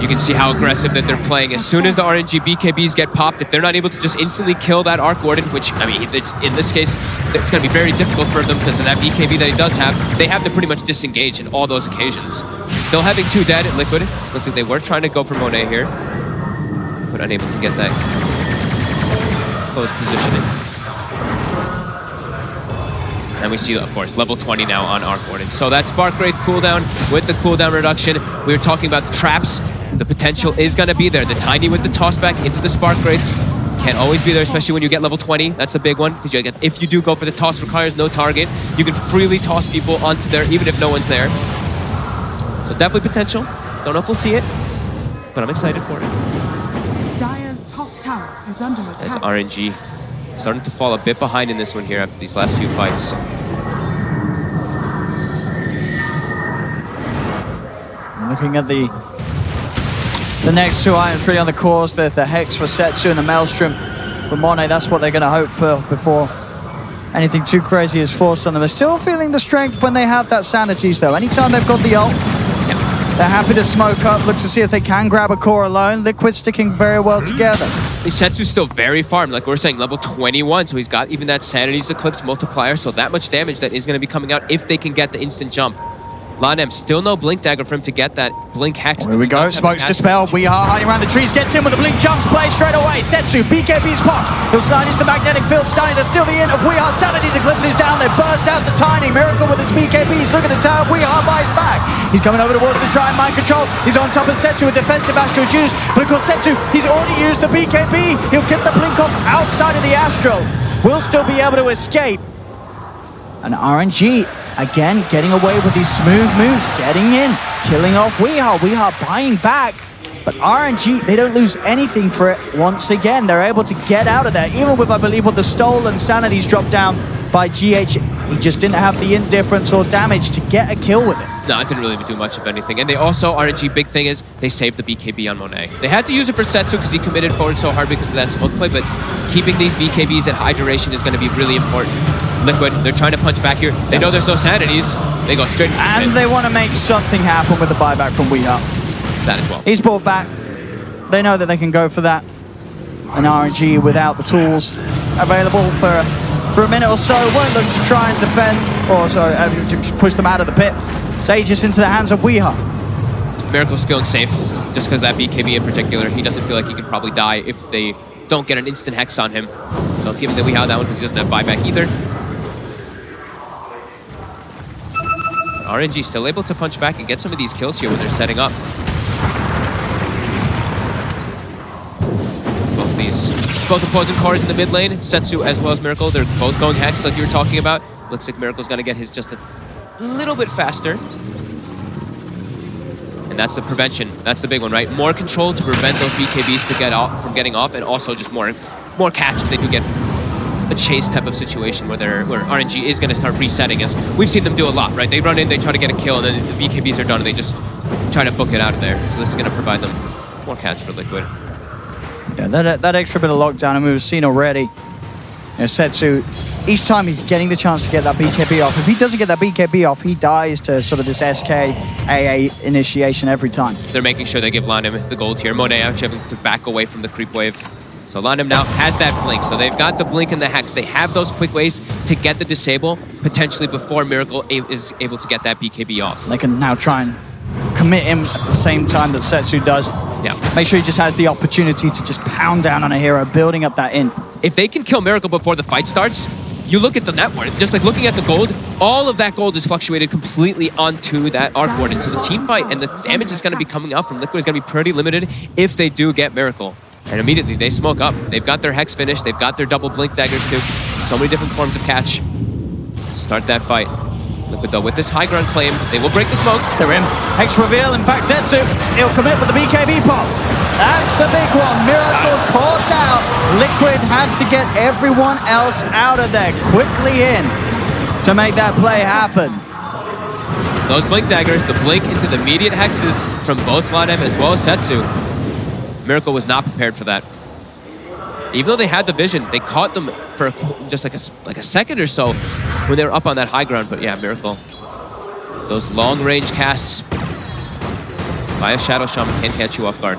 You can see how aggressive that they're playing. As soon as the RNG BKBs get popped, if they're not able to just instantly kill that Arc Warden, which, I mean, in this case, it's going to be very difficult for them because of that BKB that he does have, they have to pretty much disengage in all those occasions. Still having 2 dead at Liquid. Looks like they were trying to go for Monet here, but unable to get that close positioning. And we see, of course, level 20 now on Arc Warden. So that Spark Wraith cooldown with the cooldown reduction. We were talking about the traps. The potential is going to be there. The Tiny with the toss back into the Spark Wraiths can't always be there, especially when you get level 20. That's a big one, because if you do go for the toss, requires no target. You can freely toss people onto there, even if no one's there. So definitely potential. Don't know if we'll see it, but I'm excited for it. Dire's top tower is under attack. As RNG starting to fall a bit behind in this one here after these last few fights. Looking at the next 2 items really on the course, the Hex for Setsu and the Maelstrom for Monet. That's what they're going to hope for before anything too crazy is forced on them. They're still feeling the strength when they have that Sanities, though. Anytime they've got the ult, they're happy to smoke up, look to see if they can grab a core alone. Liquid sticking very well together. Setsu's still very farmed, like we were saying, level 21, so he's got even that Sanity's Eclipse multiplier, so that much damage that is going to be coming out if they can get the instant jump. Lanem, still no Blink Dagger for him to get that Blink Hex. Here we go, Smoke's Dispel, Weeha hiding around the trees, gets in with the Blink jumps, play straight away. Setsu, BKB's pop, he'll slide into the magnetic field, starting to steal the end of Weeha. Sanity's Eclipse is down, they burst out the Tiny. Miracle with his BKBs, look at the tower, Weeha buys back. He's coming over towards the Shrine, Mind Control, he's on top of Setsu with defensive Astral Juice, but of course Setsu, he's already used the BKB, he'll get the Blink off outside of the Astral. Will still be able to escape. And RNG, again, getting away with these smooth moves, getting in, killing off Weeha. Weeha buying back. But RNG, they don't lose anything for it once again. They're able to get out of there, even with, I believe, what the stolen Sanities dropped down by GH. He just didn't have the indifference or damage to get a kill with it. No, it didn't really do much of anything. And they also, RNG, big thing is, they saved the BKB on Monet. They had to use it for Setsu because he committed forward so hard because of that smoke play, but keeping these BKBs at high duration is going to be really important. Liquid, they're trying to punch back here. They know there's no Sanities. They go straight to And they want to make something happen with the buyback from Weeha. That as well. He's brought back. They know that they can go for that. And RNG, without the tools available for a minute or so, won't look to try and defend, or sorry, to push them out of the pit. Sages into the hands of Weeha. Miracle's feeling safe just because that BKB in particular. He doesn't feel like he can probably die if they don't get an instant hex on him. So I'm giving the Weehaw that one because he doesn't have buyback either. RNG still able to punch back and get some of these kills here when they're setting up. Both opposing cores in the mid lane, Setsu as well as Miracle, they're both going hex like you were talking about. Looks like Miracle's gonna get his just a little bit faster. And that's the prevention. That's the big one, right? More control to prevent those BKBs to get off from getting off, and also just more catch if they do get a chase type of situation where RNG is going to start resetting, as we've seen them do a lot, right? They run in, they try to get a kill, and then the BKBs are done, and they just try to book it out of there. So this is going to provide them more catch for Liquid. Yeah, that extra bit of lockdown, and we've seen already. You know, Setsu, each time he's getting the chance to get that BKB off. If he doesn't get that BKB off, he dies to sort of this SK AA initiation every time. They're making sure they give Lanham the gold here. Monet actually having to back away from the creep wave. So Lanham now has that blink. So they've got the blink and the hex. They have those quick ways to get the disable, potentially before Miracle is able to get that BKB off. They can now try and commit him at the same time that Setsu does. Yeah. Make sure he just has the opportunity to just pound down on a hero, building up that in. If they can kill Miracle before the fight starts, you look at the net worth, just like looking at the gold, all of that gold is fluctuated completely onto that arc warden. So the team fight and the damage is going to be coming out from Liquid is going to be pretty limited if they do get Miracle. And immediately they smoke up. They've got their hex finished. They've got their double blink daggers too. So many different forms of catch. Start that fight. Liquid though, with this high ground claim, they will break the smoke. They're in. Hex reveal. In fact, Setsu, he'll commit with the BKB pop. That's the big one. Miracle caught out. Liquid had to get everyone else out of there quickly in to make that play happen. Those blink daggers, the blink into the immediate hexes from both Lanham as well as Setsu. Miracle was not prepared for that. Even though they had the vision, they caught them for just like a second or so when they were up on that high ground. But yeah, Miracle. Those long-range casts by a Shadow Shaman can't catch you off guard.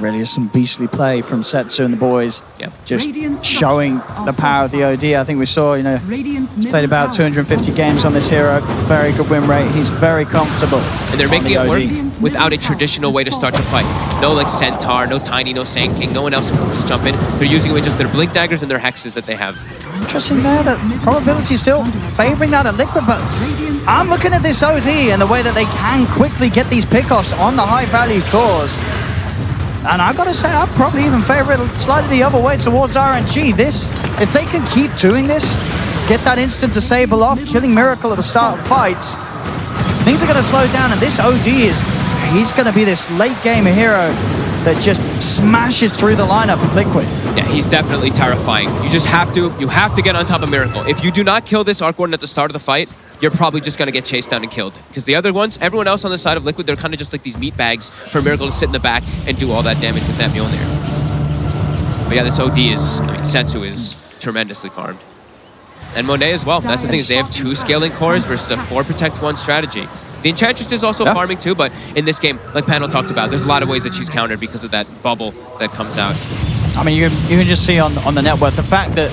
Really is some beastly play from Setsu and the boys. Yep. Just showing the power of the OD. I think we saw, you know, he's played about 250 games on this hero. Very good win rate. He's very comfortable. And they're making it work without a traditional way to start the fight. No like Centaur, no Tiny, no Sand King, no one else can just jump in. They're using it with just their blink daggers and their hexes that they have. Interesting there that probability is still favoring that at Liquid, but I'm looking at this OD and the way that they can quickly get these pickoffs on the high value cores. And I've got to say, I'd probably even favor it slightly the other way towards RNG. If they can keep doing this, get that instant disable off, killing Miracle at the start of fights, things are going to slow down. And this OD he's going to be this late game hero that just smashes through the lineup of Liquid. Yeah, he's definitely terrifying. You have to get on top of Miracle. If you do not kill this Arc Warden at the start of the fight, you're probably just going to get chased down and killed. Because the other ones, everyone else on the side of Liquid, they're kind of just like these meat bags for Miracle to sit in the back and do all that damage with that Mjolnir. But yeah, this OD Setsu is tremendously farmed. And Monet as well. That's the thing, is they have 2 scaling cores versus a 4 protect 1 strategy. The Enchantress is also farming too, but in this game, like Panel talked about, there's a lot of ways that she's countered because of that bubble that comes out. I mean, you can just see on the network the fact that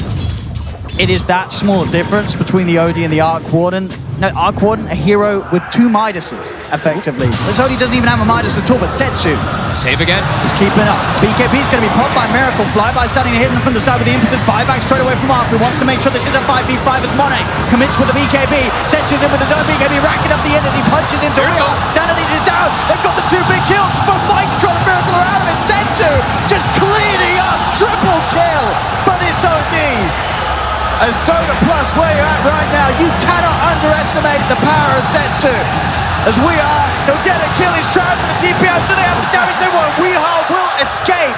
it is that small a difference between the OD and the Arc Warden. No, Arc Warden, a hero with 2 Midases, effectively. This OD doesn't even have a Midas at all, but Setsu. Save again. He's keeping up. BKB's going to be popped by Miracle. Flyby starting to hit him from the side with the impetus. Buyback straight away from Arc, who wants to make sure this is a 5v5 as Monet commits with the BKB. Setsu's in with his own BKB, racking up the end as he punches into Rio. Sanity's is down. They've got the 2 big kills. Both fight control and Miracle are out of it. Setsu just cleaning up. Triple kill for this OD. As Dota Plus, where you're at right now, you cannot underestimate the power of Setsu. As he'll get a kill, he's trying for the TPS, do they have the damage? They won't. Weehaw will escape.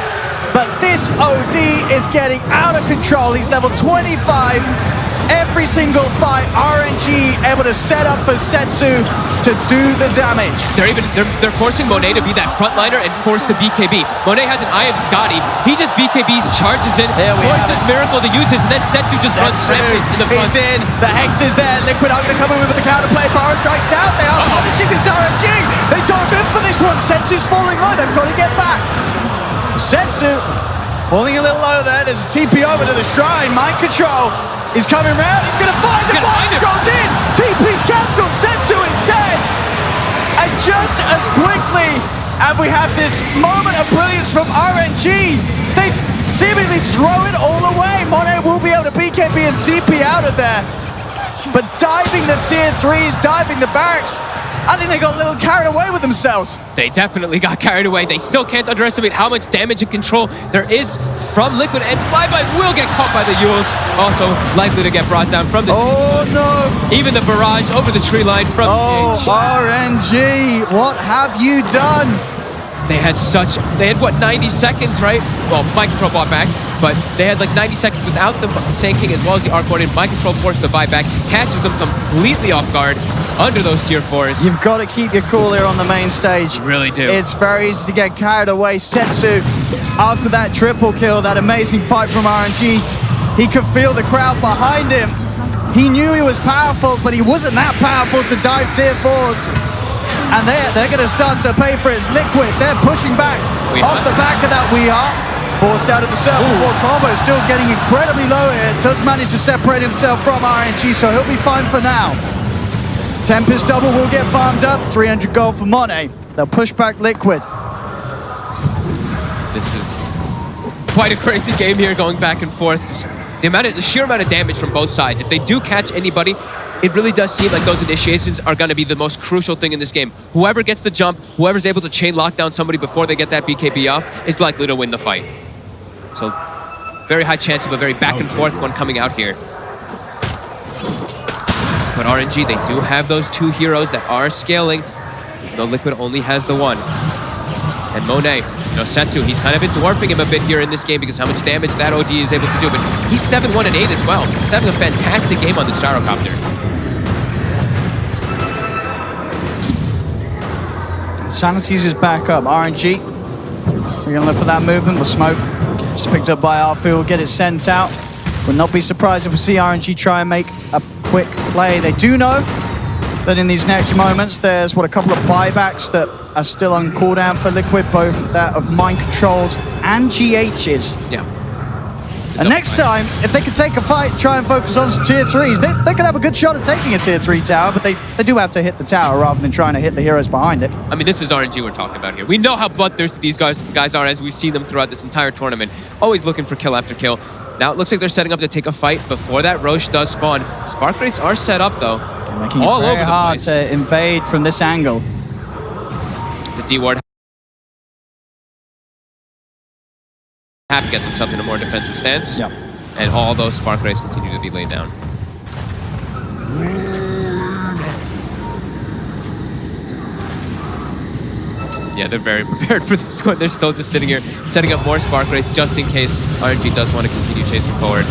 But this OD is getting out of control. He's level 25. Every single fight, RNG able to set up for Setsu to do the damage. They're forcing Monet to be that frontliner and force the BKB. Monet has an Eye of Scotty. He just BKBs, charges in, forces Miracle to use it, and then Setsu just runs rampant in the front. He's in. The Hex is there. Liquid are going to come in with the counterplay. Power strikes out. They are punishing this RNG. They dove in for this one. Setsu's falling low. They've got to get back. Setsu falling a little low there. There's a TP over to the shrine. Mind control. He's coming round. He's going to find him. Mind control's in. TP's cancelled. Setsu is dead. And just as quickly, and we have this moment of brilliance from RNG. They seemingly throw it all away. Monet will be able to BKB and TP out of there. But diving the tier 3s, diving the barracks, I think they got a little carried away with themselves. They definitely got carried away. They still can't underestimate how much damage and control there is from Liquid, and Flyby will get caught by the Yules. Also likely to get brought down from the no! Even the barrage over the tree line from RNG, what have you done? They had what, 90 seconds, right? Well, Mind Control bought back, but they had like 90 seconds without the Sand King as well as the Arc Warden. Mind Control forced the buyback, catches them completely off guard under those tier 4s. You've got to keep your cool here on the main stage. You really do. It's very easy to get carried away. Setsu, after that triple kill, that amazing fight from RNG, he could feel the crowd behind him. He knew he was powerful, but he wasn't that powerful to dive tier 4s. And they're going to start to pay for his Liquid. They're pushing back off the back of that Weehaw. Forced out of the circle. Combo still getting incredibly low here. Does manage to separate himself from RNG, so he'll be fine for now. Tempest double will get farmed up. 300 gold for Monet. They'll push back Liquid. This is quite a crazy game here, going back and forth. The sheer amount of damage from both sides. If they do catch anybody, it really does seem like those initiations are going to be the most crucial thing in this game. Whoever gets the jump, whoever's able to chain lock down somebody before they get that BKB off is likely to win the fight. So, very high chance of a very back and forth one coming out here. But RNG, they do have those two heroes that are scaling, though Liquid only has the one. And Monet, Setsu, he's kind of been dwarfing him a bit here in this game because how much damage that OD is able to do. But he's 7-1 and 8 as well. He's having a fantastic game on the Gyrocopter. Sanity's is back up. RNG, we're going to look for that movement with smoke. Just picked up by Arfield, get it sent out. Would not be surprised if we see RNG try and make a quick play. They do know that in these next moments, there's a couple of buybacks that are still on cooldown for Liquid, both that of Mind Controls and GH's. Yeah. And next time, if they could take a fight, try and focus on some tier 3s, they could have a good shot at taking a tier 3 tower, but they do have to hit the tower rather than trying to hit the heroes behind it. I mean, this is RNG we're talking about here. We know how bloodthirsty these guys are as we've seen them throughout this entire tournament. Always looking for kill after kill. Now it looks like they're setting up to take a fight before that Roche does spawn. Spark rates are set up though. They're making all it very over the hard place to invade from this angle. The D-Ward have to get themselves in a more defensive stance. Yep. And all those spark rays continue to be laid down. Yeah, they're very prepared for this one. They're still just sitting here, setting up more spark rays just in case RNG does want to continue chasing forward.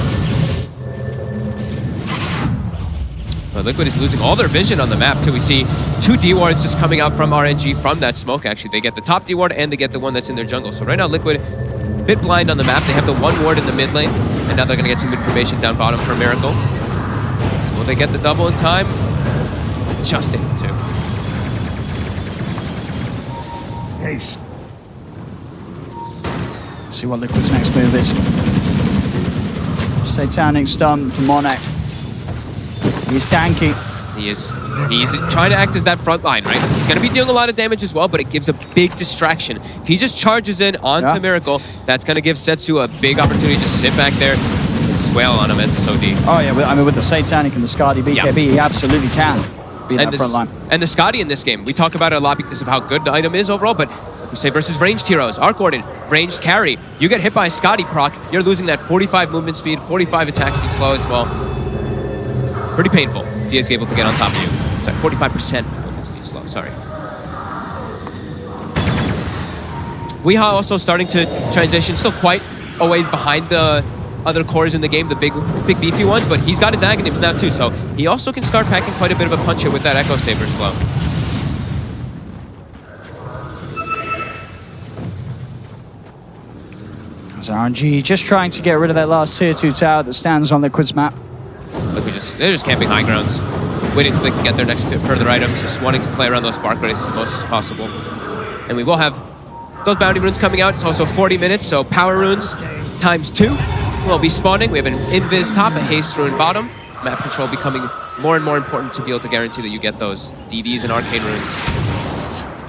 But Liquid is losing all their vision on the map too. We see two D-wards just coming out from RNG from that smoke actually. They get the top D-ward and they get the one that's in their jungle. So right now Liquid a bit blind on the map. They have the one ward in the mid lane, and now they're going to get some information down bottom for Miracle. Will they get the double in time? Just able to. Ace. See what Liquid's next move is. Satanic stun from Monet. He's tanky. He's trying to act as that front line, right? He's going to be dealing a lot of damage as well, but it gives a big distraction. If he just charges in onto Miracle, that's going to give Setsu a big opportunity to just sit back there and just wail on him as a SOD. Oh yeah, I mean with the Satanic and the Skadi BKB, he absolutely can be that front line. And the Skadi in this game, we talk about it a lot because of how good the item is overall, but we say versus ranged heroes, Arc Warden, ranged carry. You get hit by a Skadi proc, you're losing that 45 movement speed, 45 attack speed slow as well. Pretty painful if he is able to get on top of you. Sorry, 45% movement speed slow, sorry. Weehaw also starting to transition, still quite a ways behind the other cores in the game, the big beefy ones, but he's got his Aghanims now too, so he also can start packing quite a bit of a punch here with that Echo Saber slow. So RNG just trying to get rid of that last tier 2 tower that stands on Liquid's map. Look, they're just camping high grounds, waiting until they can get their next further items, just wanting to play around those spark rates as most as possible. And we will have those bounty runes coming out. It's also 40 minutes, so power runes ×2 will be spawning. We have an invis top, a haste rune bottom, map control becoming more and more important to be able to guarantee that you get those DDs and arcane runes.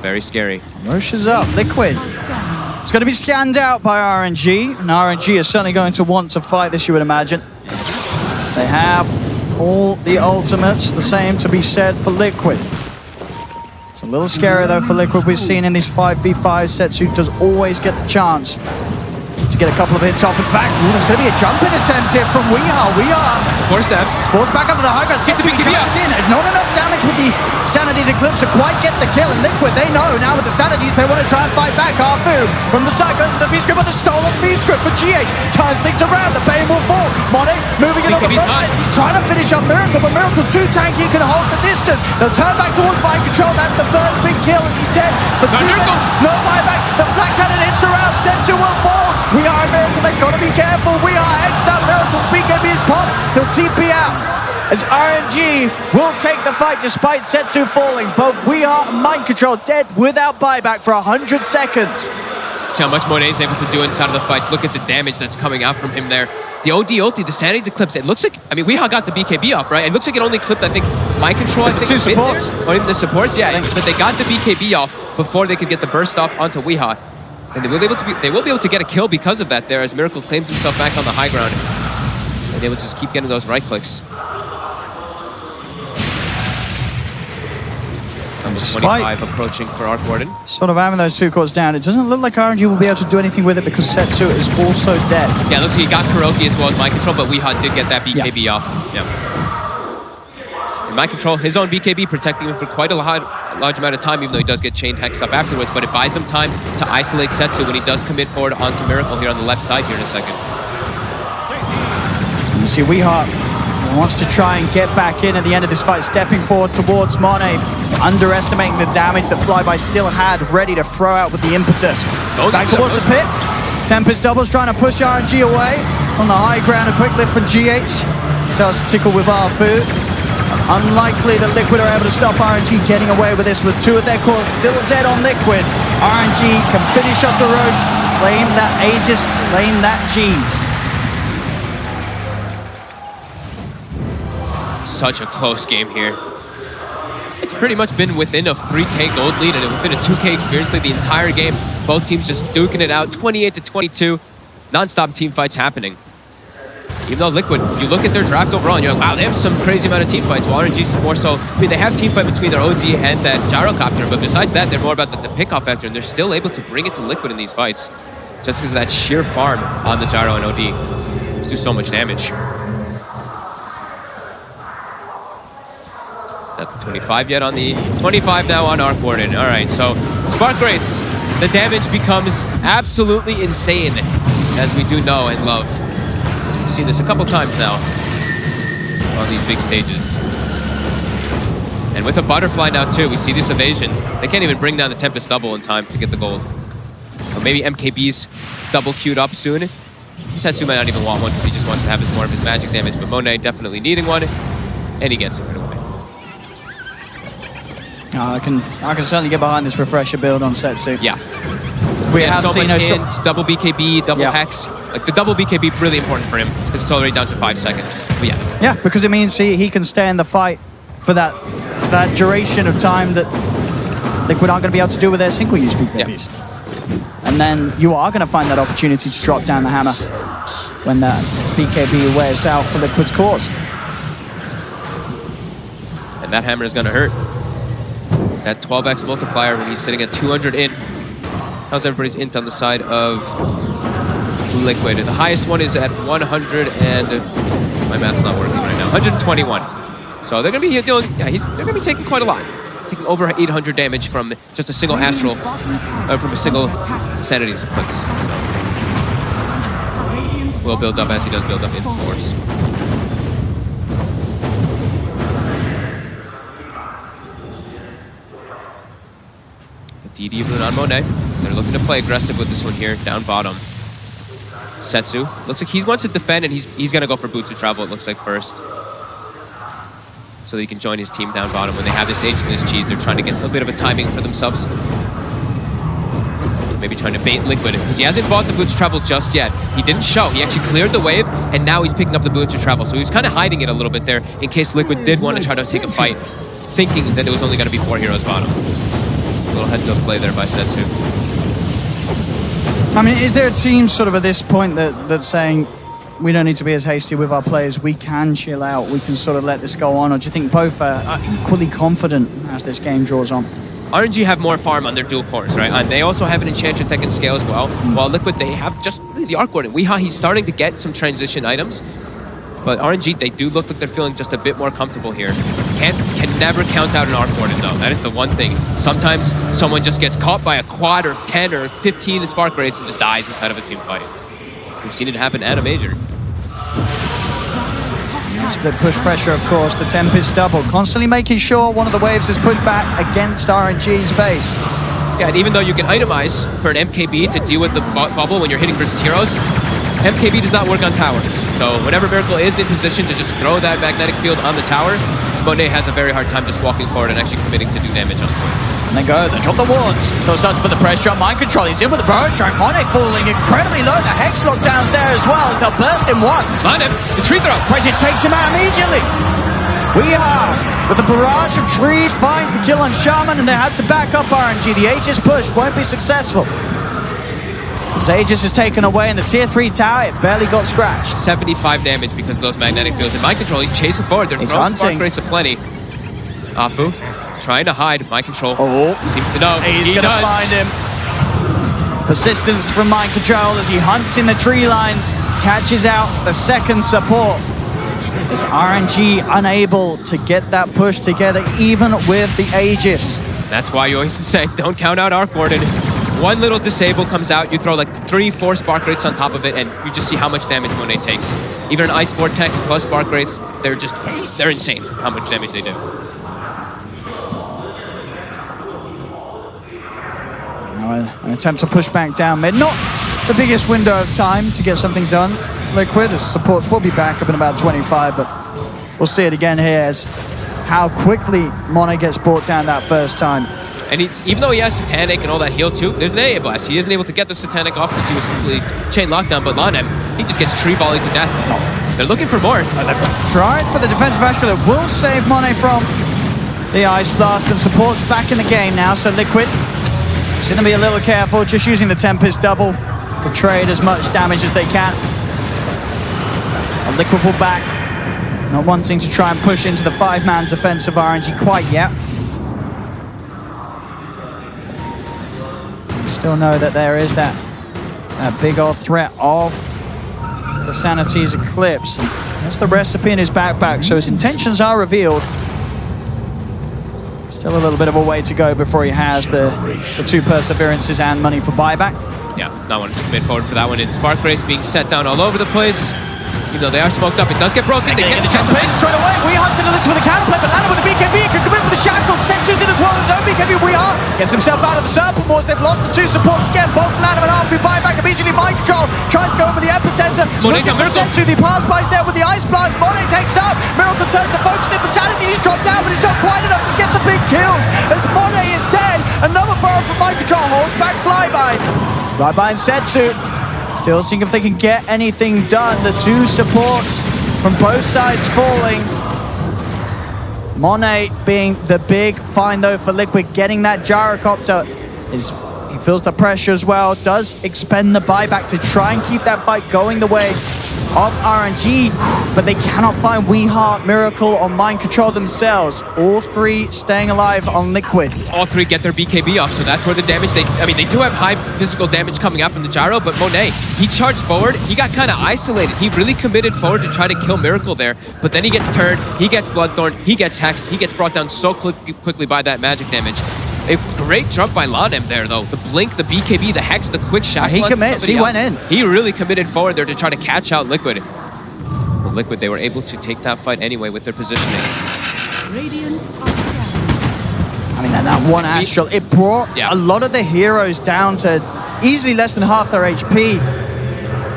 Very scary. Roche is up. Liquid. It's going to be scanned out by RNG, and RNG is certainly going to want to fight this, you would imagine. They have all the ultimates, the same to be said for Liquid. It's a little scary though for Liquid. We've seen in these 5v5, Setsu does always get the chance to get a couple of hits off and back. Ooh, there's going to be a jumping attempt here from Weeha. 4 steps. Forced back up to the high ground. Setsu jumps in. Not enough damage with the Sanity's Eclipse to quite get the kill. And Liquid, they know now with the Sanities, they want to try and fight back. Arfu from the side goes for the feed script, but the stolen feed script for GH. Turns things around. The Bane will fall. Monet moving it on the front line. He's trying to finish up Miracle, but Miracle's too tanky. He can hold the distance. They'll turn back towards mind control. That's the first big kill as he's dead. For 2 minutes. No buyback. The Black Cannon hits around. Setsu will fall. We are a Miracle. They've got to be careful. We are X'd up. Miracle's BKB is popped. He'll TP out. As RNG will take the fight despite Setsu falling. Both We Are and Mind Control dead without buyback for 100 seconds. See how much Monet is able to do inside of the fights. Look at the damage that's coming out from him there. The OD ulti, the Sanity's Eclipse, it looks like, I mean, Weeha got the BKB off, right? It looks like it only clipped, I think, Mind Control, I think. 2 supports. Or even the supports, yeah. But they got the BKB off before they could get the burst off onto Weeha. And they will be able to get a kill because of that there, as Miracle claims himself back on the high ground. And they will just keep getting those right clicks. Number 25 approaching for Arc Warden. Sort of having those 2 cores down, it doesn't look like RNG will be able to do anything with it because Setsu is also dead. Yeah, looks like he got Kuroki as well as Mind Control, but Weeha did get that BKB off. Yeah. And Mind Control, his own BKB, protecting him for quite a large amount of time, even though he does get chained hexed up afterwards, but it buys them time to isolate Setsu when he does commit forward onto Miracle here on the left side here in a second. So you see Weeha wants to try and get back in at the end of this fight, stepping forward towards Monet, underestimating the damage that Flyby still had, ready to throw out with the impetus. Back towards the pit. Tempest doubles trying to push RNG away. On the high ground, a quick lift from GH. Starts to tickle with Arfu. Unlikely that Liquid are able to stop RNG getting away with this with 2 of their cores still dead on Liquid. RNG can finish off the Roche, claim that Aegis, claim that Jeans. Such a close game here. It's pretty much been within a 3K gold lead and within a 2K experience lead the entire game. Both teams just duking it out, 28-22. Non-stop team fights happening. Even though Liquid, you look at their draft overall and you're like, wow, they have some crazy amount of team fights. Well, RNG is more so, I mean, they have team fight between their OD and that Gyrocopter, but besides that, they're more about the pick-off factor, and they're still able to bring it to Liquid in these fights just because of that sheer farm on the Gyro and OD. Just do so much damage. Is that the 25 yet on the 25 now on Arc Warden? All right, so Spark Rates, the damage becomes absolutely insane, as we do know and love. We've seen this a couple times now on these big stages. And with a butterfly now too, we see this evasion. They can't even bring down the Tempest double in time to get the gold. Or maybe MKB's double queued up soon. Setsu might not even want one because he just wants to have more of his magic damage, but Monet definitely needing one, and he gets it right away. I can certainly get behind this refresher build on Setsu. Yeah. We have so seen much hint, double BKB, double hex. Like the double BKB really important for him because it's already down to 5 seconds. But yeah. Yeah, because it means he can stay in the fight for that duration of time that Liquid aren't going to be able to do with their single use BKBs. Yeah. And then you are going to find that opportunity to drop down the hammer when that BKB wears out for Liquid's cause. And that hammer is going to hurt. That 12x multiplier when he's sitting at 200 int. How's everybody's int on the side of Liquid? The highest one is at 100 and my math's not working right now. 121. So they're gonna be dealing. Yeah, they're gonna be taking quite a lot, taking over 800 damage from just a single astral, from a single Sanity's Eclipse. So will build up as he does build up into force. DD rune on Monet. They're looking to play aggressive with this one here, down bottom. Setsu. Looks like he wants to defend, and he's going to go for Boots of Travel, it looks like, first. So that he can join his team down bottom. When they have this H and this cheese, they're trying to get a little bit of a timing for themselves. Maybe trying to bait Liquid because he hasn't bought the boots travel just yet. He didn't show. He actually cleared the wave, and now he's picking up the boots to travel. So he was kind of hiding it a little bit there in case Liquid did want to try to take a fight, thinking that it was only going to be 4 heroes bottom. A little heads-up play there by Setsu. I mean, is there a team sort of at this point that's saying, we don't need to be as hasty with our players, we can chill out, we can sort of let this go on, or do you think both are equally confident as this game draws on? RNG have more farm on their dual cores, right? And they also have an Enchantress that can scale as well. While Liquid, they have just really the Arc Warden. Weehaw, he's starting to get some transition items. But RNG, they do look like they're feeling just a bit more comfortable here. Can never count out an Arc Warden, though. That is the one thing. Sometimes someone just gets caught by a quad or 10 or 15 Spark Rates and just dies inside of a team fight. We've seen it happen at a major. Split push pressure, of course. The Tempest double, constantly making sure one of the waves is pushed back against RNG's base. Yeah, and even though you can itemize for an MKB to deal with the bubble when you're hitting versus heroes, MKB does not work on towers. So whenever Miracle is in position to just throw that magnetic field on the tower, Monet has a very hard time just walking forward and actually committing to do damage on it. And they go, they drop the wards. They'll start to put the pressure on Mind Control. He's in with the barrage strike. Monet falling incredibly low. The Hex lockdown's there as well. They'll burst him once. Find him. The tree throw. Bridget takes him out immediately. We are with the barrage of trees, finds the kill on Shaman, and they had to back up RNG. The Aegis push won't be successful. As Aegis is taken away in the tier 3 tower, it barely got scratched. 75 damage because of those magnetic fields. And Mind Control, he's chasing forward. They're throwing Spark Race aplenty. Afu trying to hide. Mind Control. Seems to know. He's going to find him. Persistence from Mind Control as he hunts in the tree lines, catches out the second support. Is RNG unable to get that push together even with the Aegis? That's why you always say, don't count out Arc Warden. One little disable comes out, you throw like 3-4 Spark Rates on top of it, and you just see how much damage Monet takes. Even an Ice Vortex plus Spark Rates, they're insane how much damage they do. An attempt to push back down mid. Not the biggest window of time to get something done. Liquid, as supports will be back up in about 25, but we'll see it again here as how quickly Monet gets brought down that first time. And even though he has Satanic and all that heal too, there's an AA Blast. He isn't able to get the Satanic off because he was completely chain lockdown, but Lanem, he just gets tree volleyed to death. They're looking for more. Tried for the defensive astral that will save Monet from the Ice Blast, and supports back in the game now, so Liquid is going to be a little careful, just using the Tempest double to trade as much damage as they can. A Liquid will back, not wanting to try and push into the 5-man defense of RNG quite yet. Still know that there is that big old threat of the Sanity's Eclipse. And that's the recipe in his backpack, so his intentions are revealed. Still a little bit of a way to go before he has the 2 Perseverances and money for buyback. Yeah, that one mid forward for that one. And Spark Race being set down all over the place. Even though they are smoked up, it does get broken. They get the jump in straight away. Weeha's going to look for the counterplay, but Lana with the BKB can commit for the shackles. Setsu's in as well. His own BKB. Weeha gets himself out of the Serpent Wars. They've lost the 2 supports again. Both Lana and Alfie buyback immediately. Mind Control tries to go over the epicenter. Monet looking for Setsu. The pass by's there with the Ice Blast. Monet takes up. Miracle turns to focus in for Sanity. He's dropped down, but he's not quite enough to get the big kills. As Monet is dead. Another throw from Mind Control holds back Flyby. Flyby and Setsu still seeing if they can get anything done. The 2 supports from both sides falling. Monet being the big find though for Liquid, getting that gyrocopter. He feels the pressure as well, does expend the buyback to try and keep that fight going the way of RNG, but they cannot find Weeha, Miracle, or Mind Control themselves. All 3 staying alive on Liquid. All 3 get their BKB off, so that's where the damage, they do have high physical damage coming out from the gyro, but Monet, he charged forward, he got kind of isolated. He really committed forward to try to kill Miracle there, but then he gets turned, he gets Bloodthorn, he gets hexed, he gets brought down so quickly by that magic damage. A great jump by Lanem there, though. The blink, the BKB, the hex, the quick shot. He commits. He went in. He really committed forward there to try to catch out Liquid. But Liquid, they were able to take that fight anyway with their positioning. I mean, that one Astral, it brought a lot of the heroes down to easily less than half their HP.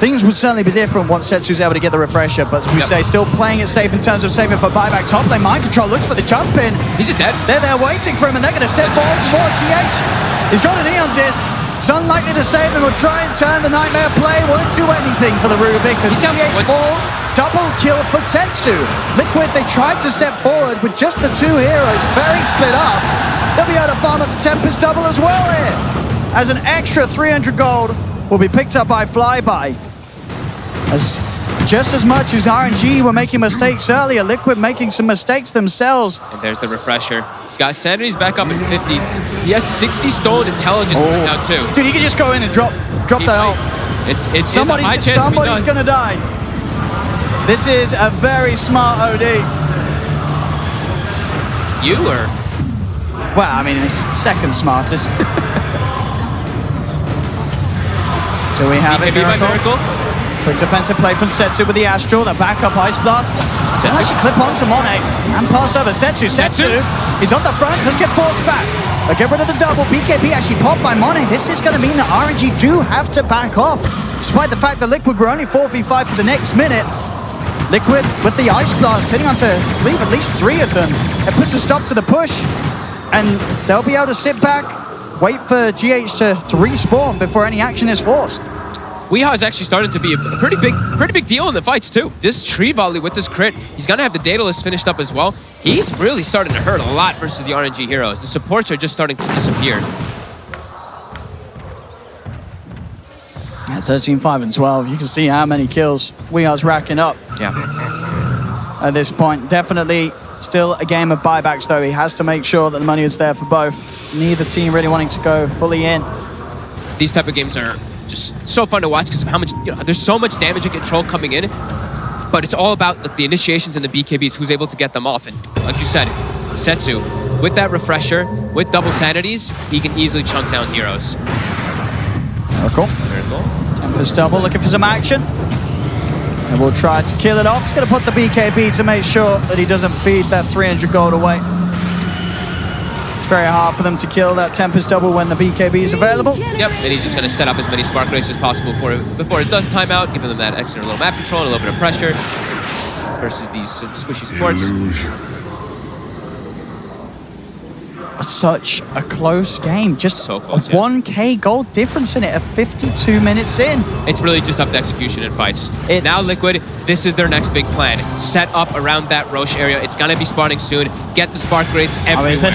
Things would certainly be different once Setsu's able to get the refresher, but as we say, still playing it safe in terms of saving for buyback. Top lane, Mind Control looks for the jump in. He's just dead. They're there waiting for him, and they're going to step forward more. GH, he's got an Eon Disc. It's unlikely to save him. Will try and turn the Nightmare play. Won't do anything for the Rubik as GH falls. Double kill for Setsu. Liquid, they tried to step forward with just the two heroes, very split up. They'll be able to farm at the Tempest double as well here. As an extra 300 gold will be picked up by Flyby. As just as much as RNG were making mistakes earlier, Liquid making some mistakes themselves. And there's the refresher. He's got Sanity's back up at 50. He has 60 stolen intelligence right now too. Dude, he can just go in and drop that ult. It's somebody's gonna die. This is a very smart OD. You or? Well, I mean, it's second smartest. So we have it, Miracle. Quick defensive play from Setsu with the Astral, the backup Ice Blast. They'll actually clip onto Monet and pass over Setsu. Setsu, he's on the front, does get forced back. They'll get rid of the double. BKB actually popped by Monet. This is going to mean that RNG do have to back off. Despite the fact that Liquid were only 4v5 for the next minute. Liquid with the Ice Blast, hitting onto, I believe, at least 3 of them. It puts a stop to the push. And they'll be able to sit back, wait for GH to respawn before any action is forced. Weehaw is actually starting to be a pretty big deal in the fights too. This tree volley with this crit, he's gonna have the Daedalus finished up as well. He's really starting to hurt a lot versus the RNG heroes. The supports are just starting to disappear. At 13, 5, and 12, you can see how many kills Weeha's racking up. Yeah. At this point, definitely still a game of buybacks though. He has to make sure that the money is there for both. Neither team really wanting to go fully in. These type of games are just so fun to watch because of how much, there's so much damage and control coming in, but it's all about the initiations and the BKBs, who's able to get them off. And like you said, Setsu, with that refresher, with double sanities, he can easily chunk down heroes. Miracle. Tempest double, looking for some action. And we'll try to kill it off. He's going to put the BKB to make sure that he doesn't feed that 300 gold away. It's very hard for them to kill that Tempest double when the BKB is available. Yep, and he's just going to set up as many spark rays as possible before it does time out, giving them that extra little map control and a little bit of pressure versus these squishy supports. Such a close game, just so close, a 1k gold difference in it at 52 minutes in. It's really just up to execution in fights. Now Liquid, this is their next big plan. Set up around that Roche area. It's gonna be spawning soon. Get the spark rates everywhere.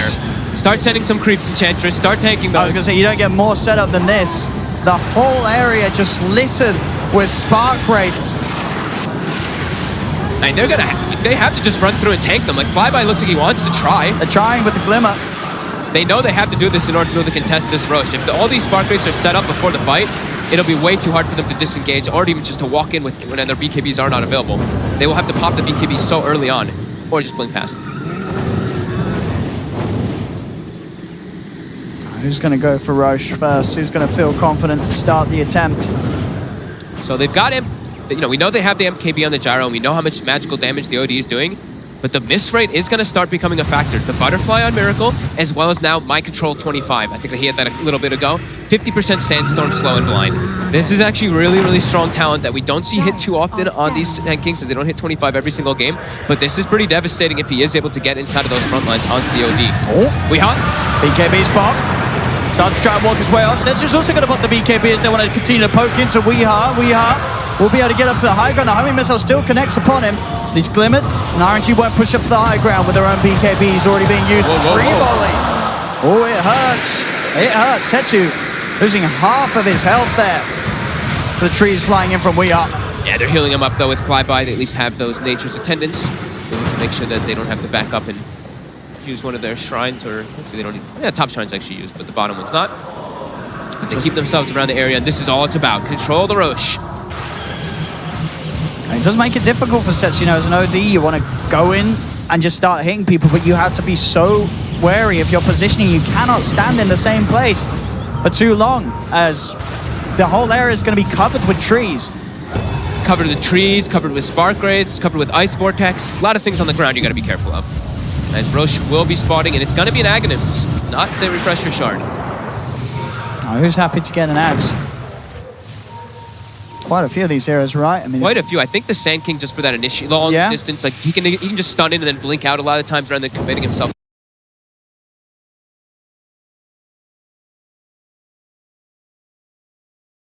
Start sending some creeps, Enchantress. Start tanking those. I was gonna say, you don't get more setup than this. The whole area just littered with spark rates. And they have to just run through and tank them. Like Flyby looks like he wants to try. They're trying with the Glimmer. They know they have to do this in order to be able to contest this Roche. If all these spark rates are set up before the fight, it'll be way too hard for them to disengage or even just to walk in with when their BKBs are not available. They will have to pop the BKBs so early on or just blink past. Who's going to go for Roche first? Who's going to feel confident to start the attempt? So they've got him. We know they have the MKB on the gyro, and we know how much magical damage the OD is doing. But the miss rate is going to start becoming a factor. The Butterfly on Miracle, as well as now Mind Control 25. I think that he had that a little bit ago. 50% Sandstorm, Slow, and Blind. This is actually really, really strong talent that we don't see hit too often on these Sand Kings, so they don't hit 25 every single game. But this is pretty devastating if he is able to get inside of those front lines onto the OD. Oh, Weehaw. BKB's pop. Starts to try and walk his way off. Setsu's also going to put the BKB as they want to continue to poke into Weehaw. Weehaw will be able to get up to the high ground. The homing missile still connects upon him. He's glimmered, and RNG won't push up to the high ground with their own BKBs already being used. Tree volley. Oh, it hurts. It hurts. Setsu losing half of his health there. So the trees flying in from Weehaw. Yeah, they're healing him up though with Flyby. They at least have those Nature's Attendants to make sure that they don't have to back up and use one of their shrines, or actually they don't need, top shrines actually used, but the bottom one's not. But they keep themselves around the area, and this is all it's about. Control the Roche. It does make it difficult for Sets, as an OD, you want to go in and just start hitting people, but you have to be so wary of your positioning. You cannot stand in the same place for too long, as the whole area is going to be covered with trees. Covered with trees, covered with spark rates, covered with ice vortex. A lot of things on the ground you got to be careful of. As Roche will be spawning, and it's going to be an Aghanims, not the Refresher Shard. Oh, who's happy to get an Axe? Quite a few of these heroes, right? I mean, quite a few. I think the Sand King, just for that initial long distance, like he can just stun in and then blink out a lot of times rather than committing himself.